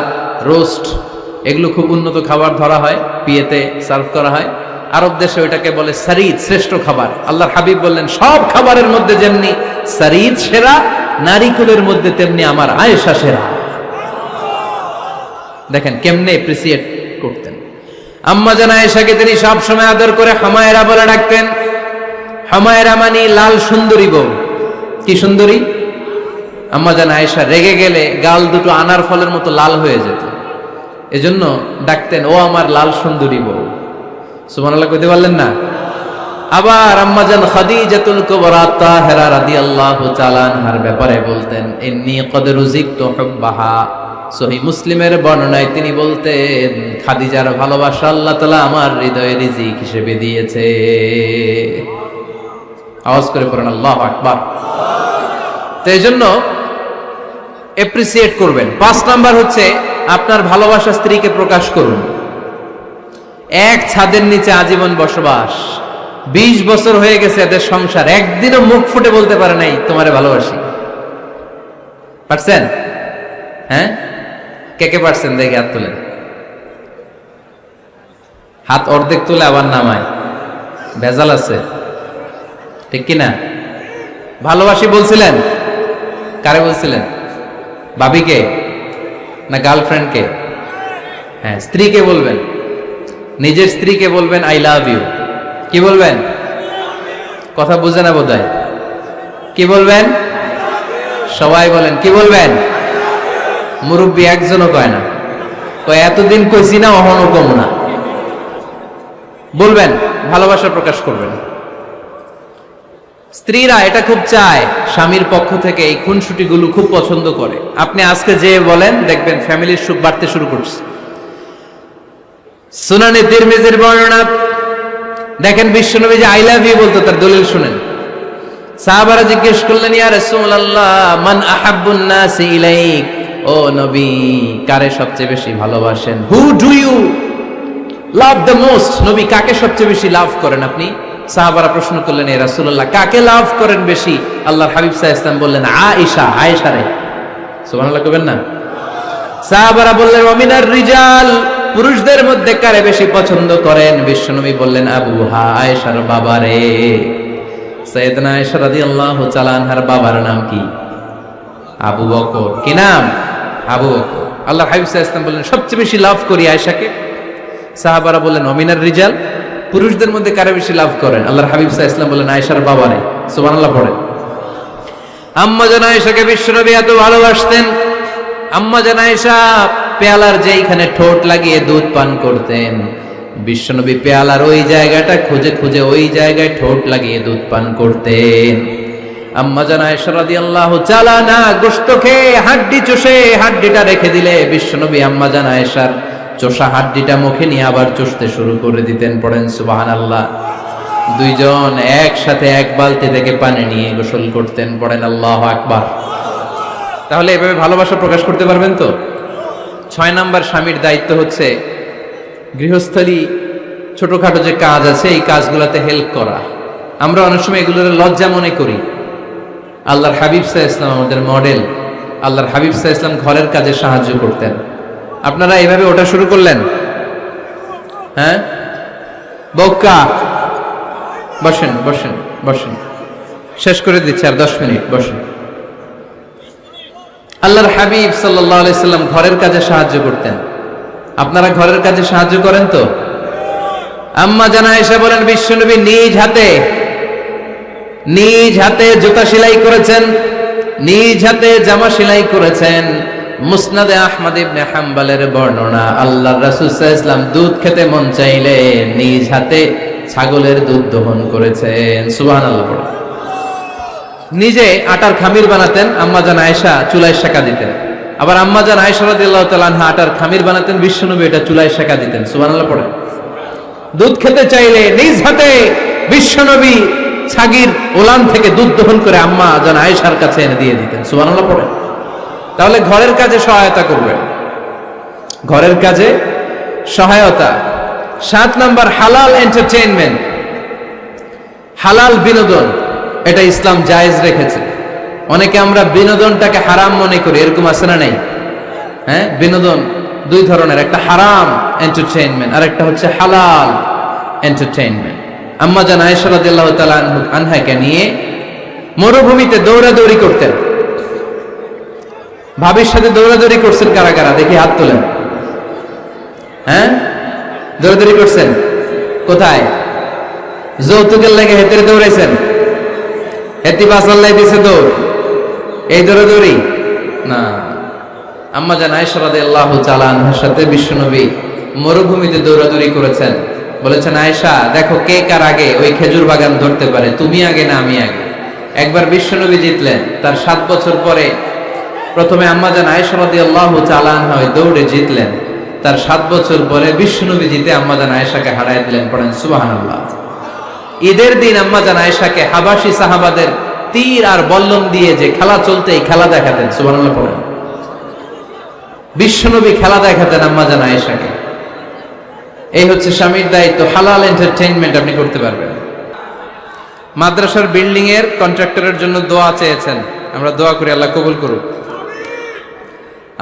রোস্ট, এগুলো খুব উন্নত খাবার ধরা হয়, বিয়েতে সার্ভ করা হয়। আরব দেশে ওইটাকে বলে সারিদ, শ্রেষ্ঠ খাবার। আল্লাহর হাবিব বললেন, সব খাবারের মধ্যে যেমনি সারিদ সেরা, নারীকুলের মধ্যে তেমনি আমার আয়েশা সেরা। দেখেন কেমনে এপ্রিসিয়েট করতেন। আম্মা জান আয়েশাকে তিনি সব সময় আদর করে হামায়রা বলে ডাকতেন। হামায়রা মানে লাল সুন্দরী বউ। কি সুন্দরী? আম্মা জান আয়েশা রেগে গেলে গাল দুটো আনার ফলের মতো লাল হয়ে যেত, এজন্য ডাকতেন, ও আমার লাল সুন্দরী বউ। সুবহানাল্লাহ কইতে পারলেন না? আবার আম্মাজান খাদিজাতুল কুবরা তাহেরা রাদিয়াল্লাহু তাআলা আনহার ব্যাপারে বলতেন, ইন্নী ক্বাদ রুজিকতু হুব্বাহা। সহিহ মুসলিমের বর্ণনায় তিনি বলতেন, খাদিজার ভালোবাসা আল্লাহ তাআলা আমার হৃদয়ে রিজিক হিসেবে দিয়েছে। আওয়াজ করে পড়েন আল্লাহু আকবার। তো এইজন্য এপ্রিসিয়েট করবেন। 5 নাম্বার হচ্ছে আপনার ভালোবাসা স্ত্রীকে প্রকাশ করুন। এক ছাদের নিচে আজীবন বসবাস, 20 বছর হয়ে গেছে এদের সংসার, একদিনও মুখ ফুটে বলতে পারে নাই তোমারে ভালোবাসি। পারছেন? হ্যাঁ, কে কে পারছেন? দেখে হাত তোলেন। হাত অর্ধেক তুলে আবার নামায়, ভেজাল আছে, ঠিক কিনা? ভালোবাসি বলছিলেন? কারে বলছিলেন? ভাবিকে না গার্লফ্রেন্ডকে? হ্যাঁ, স্ত্রীকে বলবেন। নিজের স্ত্রীকে বলবেন আই লাভ ইউ। কি বলবেন? কথা বুঝে না বোধহয়। কি বলবেন? সবাই বলেন। কি বলবেন? মুরব্বী একজনও কয় না, কয় এতদিন কইছি না, অহনো কম না। বলবেন, ভালোবাসা প্রকাশ করবেন। স্ত্রীরা এটা খুব চায়, স্বামীর পক্ষ থেকে এই খুনসুটিগুলো খুব পছন্দ করে। আপনি আজকে যে বলেন, দেখবেন ফ্যামিলির সুখ বাড়তে শুরু করছে। সুনানে তিরমিজির বর্ণনা, দেখেন বিশ্বনবী যে আই লাভ ইউ বলতো, তার দলিল শুনেন। সাহাবারা জিজ্ঞেস করলেন, ইয়া রাসূলুল্লাহ, মান আহাব্বুন নাসি ইলাইক, ও নবী কারে সবচেয়ে বেশি ভালোবাসেন? Who do you love the most? নবী কাকে সবচেয়ে বেশি লাভ করেন আপনি? সাহাবারা প্রশ্ন করলেন, ইয়া রাসূলুল্লাহ কাকে লাভ করেন বেশি? আল্লাহর হাবিব সাল্লাল্লাহু আলাইহি ওয়াসাল্লাম বললেন, আয়েশা, আয়েশা রে। সুবহানাল্লাহ কইবেন না? সাহাবারা বললেন, ওয়া মিনার রিজাল, পুরুষদের মধ্যে কারে বেশি পছন্দ করেন? বিশ্বনবী বললেন, আবুহা, আয়েশার বাবারে। সাইয়েদনা আয়েশা রাদিয়াল্লাহু তাআলা আনহার বাবার নাম কি? আবু বকর। কি নাম? আবু বকর। আল্লাহর হাবিব সাল্লাল্লাহু আলাইহি ওয়াসাল্লাম বললেন, সবচেয়ে বেশি লাভ করি আয়েশাকে। সাহাবারা বললেন অমিনার রিজাল, পুরুষদের মধ্যে কারে বেশি লাভ করেন? আল্লাহর হাবিব সাল্লাল্লাহু আলাইহি ওয়াসাল্লাম বললেন আয়েশার বাবারে। সুবহানাল্লাহ পড়েন। আম্মা জান আয়েশাকে বিশ্বনবী এত ভালোবাসতেন, আম্মা জান আয়েশা পেয়ালার যেইখানে ঠোঁট লাগিয়ে দুধ পান করতেন, বিশ্বনবী পেয়ালার ওই জায়গাটা খুঁজে খুঁজে ওই জায়গায় ঠোঁট লাগিয়ে দুধ পান করতেন। আম্মা জান আয়েশা রাদিয়াল্লাহু তাআলা না গোশত খেয়ে হাড্ডি চষে হাড্ডিটা রেখে দিলে বিশ্বনবী আম্মা জান আয়েশার চষা হাড্ডিটা মুখে নিয়ে আবার চষতে শুরু করে দিতেন। পড়েন সুবহানাল্লাহ। দুইজন একসাথে এক বালতি থেকে পানি নিয়ে গোসল করতেন। পড়েন আল্লাহু আকবার। তাহলে এভাবে ভালোবাসা প্রকাশ করতে পারবেন তো? 6 নাম্বার স্বামীর দায়িত্ব হচ্ছে গৃহস্থলী ছোটখাটো যে কাজ আছে এই কাজগুলোতে হেল্প করা। আমরা অনেক সময় এগুলোর লজ্জা মনে করি। আল্লাহর হাবিব সাল্লাল্লাহু আলাইহি ওয়াসাল্লাম আমাদের মডেল। আল্লাহর হাবিব সাল্লাল্লাহু আলাইহি ওয়াসাল্লাম ঘরের কাজে সাহায্য করতেন। আপনারা এইভাবে ওটা শুরু করলেন? হ্যাঁ, বউকা বসেন বসেন বসেন, শেষ করে দিচ্ছি আর 10 মিনিট, বসেন। আল্লাহর হাবিব সাল্লাল্লাহু আলাইহি সাল্লাম ঘরের কাজে সাহায্য করতেন। আপনারা ঘরের কাজে সাহায্য করেন তো? আম্মা জান আয়েশা বলেন বিশ্বনবী নিজ হাতে জুতা সেলাই করেছেন, নিজ হাতে জামা সেলাই করেছেন। মুসনাদে আহমদ ইবনে হাম্বলের বর্ণনা, আল্লাহর রাসূল সাল্লাল্লাহু আলাইহি ওয়াসাল্লাম দুধ খেতে মন চাইলে নিজ হাতে ছাগলের দুধ দহন করেছেন। সুবহানাল্লাহ। নিজে আটার খামির বানাতেন, আম্মা জান আয়েশা চুলায় সেকা দিতেন। আবার আম্মা জান আয়েশা রাদিয়াল্লাহু তাআলা আনহা আটার খামির বানাতেন, বিশ্বনবী এটা চুলায় সেকা দিতেন। সুবহানাল্লাহ পড়েন। দুধ খেতে চাইলে নিজ হাতে বিশ্বনবী ছাগির ওলান থেকে দুধ দহন করে আম্মা জান আয়েশার কাছে এনে দিয়ে দিতেন। সুবহানাল্লাহ পড়েন। তাহলে ঘরের কাজে সহায়তা করবেন, ঘরের কাজে সহায়তা। 7 নাম্বার হালাল এন্টারটেইনমেন্ট, হালাল বিনোদন, এটা ইসলাম জায়েজ রেখেছে। অনেকে আমরা বিনোদনটাকে হারাম মনে করি, এরকম আছে না নাই? হ্যাঁ, বিনোদন 2 ধরনের, একটা হারাম এন্টারটেইনমেন্ট আর একটা হচ্ছে হালাল এন্টারটেইনমেন্ট। আম্মা জান আয়েশা রাদিয়াল্লাহু তাআলা আনহাকে নিয়ে মরুভূমিতে দৌড়াদৌড়ি করতেন। ভাবির সাথে দৌড়াদৌড়ি করছেন কারা কারা? দেখি হাত তোলেন। হ্যাঁ, দৌড়াদৌড়ি করছেন কোথায়? যৌতুকের লেগে হেতে দৌড়াইছেন? হেতি বাসাল্লাই দিছে দৌড়, এই দৌড়াদৌড়ি না। আম্মা জান আয়েশা রাদিয়াল্লাহু তাআলা আনহার সাথে বিশ্বনবী মরুভূমিতে দৌড়াদৌড়ি করেছেন। বলেছেন আয়েশা দেখো কে কার আগে ওই খেজুর বাগান ধরতে পারে, তুমি আগে না আমি আগে। একবার বিশ্বনবী জিতলেন, তার 7 বছর পরে প্রথমে আম্মা জান আয়েশা রাদিয়াল্লাহু তাআলা আনহা ওই দৌড়ে জিতলেন। তার 7 বছর পরে বিশ্বনবী জিতে আম্মা জান আয়েশাকে হারায় দিলেন। পড়েন সুবহানাল্লাহ। ঈদের দিন আম্মা জান আয়েশাকে হাবাসি সাহাবাদের তীর আর বল্লম দিয়ে যে খেলা চলতে এই খেলা দেখাতেন। সুবহানাল্লাহ পড়েন। বিশ্বনবী খেলা দেখাতেন আম্মা জান আয়েশাকে। এই হচ্ছে স্বামীর দায়িত্ব। হালাল এন্টারটেইনমেন্ট আপনি করতে পারবেন। মাদ্রাসার বিল্ডিং এর কন্ট্রাক্টরের জন্য দোয়া চেয়েছেন, আমরা দোয়া করি আল্লাহ কবুল করুক।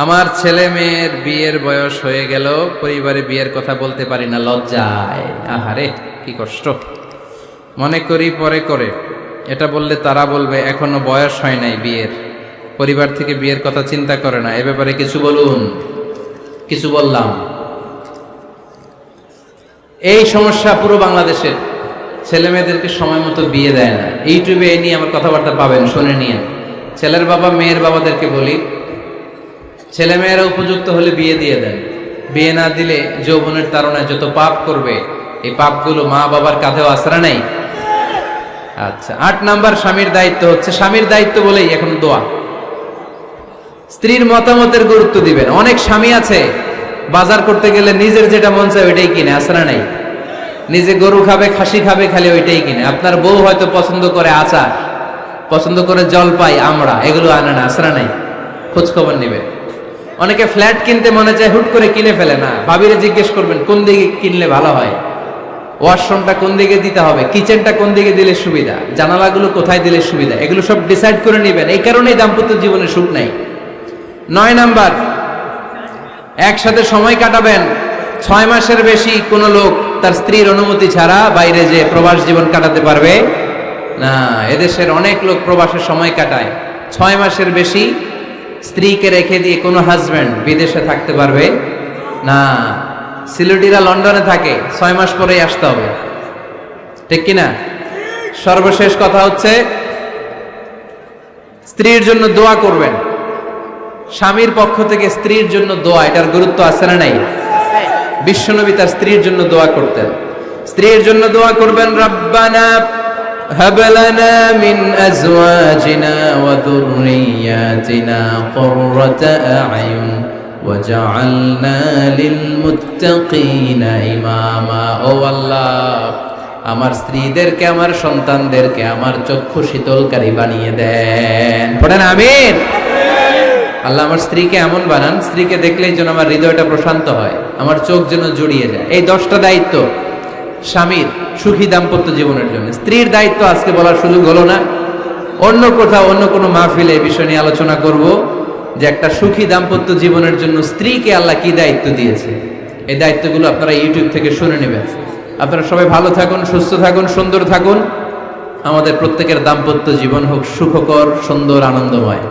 আমার ছেলে মেয়ের বিয়ের বয়স হয়ে গেল, পরিবারে বিয়ের কথা বলতে পারি না, লজ্জায়। আহারে কি কষ্ট। মনে করি পরে করে, এটা বললে তারা বলবে এখনো বয়স হয় নাই বিয়ের, পরিবার থেকে বিয়ের কথা চিন্তা করে না। এ ব্যাপারে কিছু বলুন। কিছু বললাম। এই সমস্যা পুরো বাংলাদেশের, ছেলে মেয়েদেরকে সময় মতো বিয়ে দেয় না। ইউটিউবে এই নিয়ে আমার কথাবার্তা পাবেন, শুনে নিয়ে। ছেলের বাবা মেয়ের বাবাদেরকে বলি, ছেলে মেয়েরা উপযুক্ত হলে বিয়ে দিয়ে দেন। বিয়ে না দিলে যৌবনের তাড়নায় যত পাপ করবে, এই পাপগুলো মা বাবার কাঁধেও আশ্রা নেই। আচ্ছা, 8 নাম্বার স্বামীর দায়িত্ব হচ্ছে, স্বামীর দায়িত্ব বলেই এখন দোয়া। স্ত্রীর মতামতের গুরুত্ব দিবেন। অনেক স্বামী আছে বাজার করতে গেলে নিজের যেটা মন চায় ওইটাই কিনে, আশ্রা নাই। নিজে গরু খাবে, খাসি খাবে, খালি ওইটাই কিনে। আপনার বউ হয়তো পছন্দ করে আচার, পছন্দ করে জলপাই, আমড়া, এগুলো আনে না, আশ্রা নাই। খোঁজ খবর নিবে। অনেকে ফ্ল্যাট কিনতে মনে চায়, হুট করে কিনে ফেলে না। ভাবিরে জিজ্ঞেস করবেন কোন দিকে কিনলে ভালো হয়, ওয়াশরুমটা কোন দিকে দিতে হবে, কিচেনটা কোন দিকে দিলে সুবিধা, জানালাগুলো কোথায় দিলে সুবিধা, এগুলো সব ডিসাইড করে নেবেন। এই কারণেই দাম্পত্য জীবনে সুখ নাই। 9 নাম্বার, একসাথে সময় কাটাবেন। 6 মাসের বেশি কোনো লোক তার স্ত্রীর অনুমতি ছাড়া বাইরে যে প্রবাস জীবন কাটাতে পারবে না। এদেশের অনেক লোক প্রবাসে সময় কাটায়। 6 মাসের বেশি স্ত্রীকে রেখে দিয়ে কোনো হাজব্যান্ড বিদেশে থাকতে পারবে না। সিলেটিরা লন্ডনে থাকে, 6 মাস পরেই আসতে হবে, ঠিক কিনা? সর্বশেষ কথা হচ্ছে স্ত্রীর জন্য দোয়া করবেন। স্বামীর পক্ষ থেকে স্ত্রীর জন্য দোয়া, এটার গুরুত্ব আছে না নাই? বিশ্বনবী তার স্ত্রীর জন্য দোয়া করতেন। স্ত্রীর জন্য দোয়া করবেন, রব্বানা হাব লানা মিন আজওয়াজিনা ওয়া যুররিয়াতিনা কুররাতা আ'য়ুন ওয়াজআলনা লিল মুত্তাকিনা ইমামা। ও আল্লাহ, আমার স্ত্রীদেরকে, আমার সন্তানদেরকে আমার চক্ষু শীতলকারী বানিয়ে দেন। পড়েন আমিন। আল্লাহ আমার স্ত্রীকে এমন বানান, স্ত্রীকে দেখলেই যেন আমার হৃদয়টা প্রশান্ত হয়, আমার চোখ যেন জুড়িয়ে যায়। এই 10টা দায়িত্ব স্বামীর সুখী দাম্পত্য জীবনের জন্য। স্ত্রীর দায়িত্ব আজকে বলার সুযোগ হলো না, অন্য কোথাও অন্য কোনো মাহফিলে এই বিষয় নিয়ে আলোচনা করব যে একটা সুখী দাম্পত্য জীবনের জন্য স্ত্রীকে আল্লাহ কি দায়িত্ব দিয়েছে। এই দায়িত্বগুলো আপনারা ইউটিউব থেকে শুনে নেবেন। আপনারা সবাই ভালো থাকুন, সুস্থ থাকুন, সুন্দর থাকুন। আমাদের প্রত্যেকের দাম্পত্য জীবন হোক সুখকর, সুন্দর, আনন্দময়।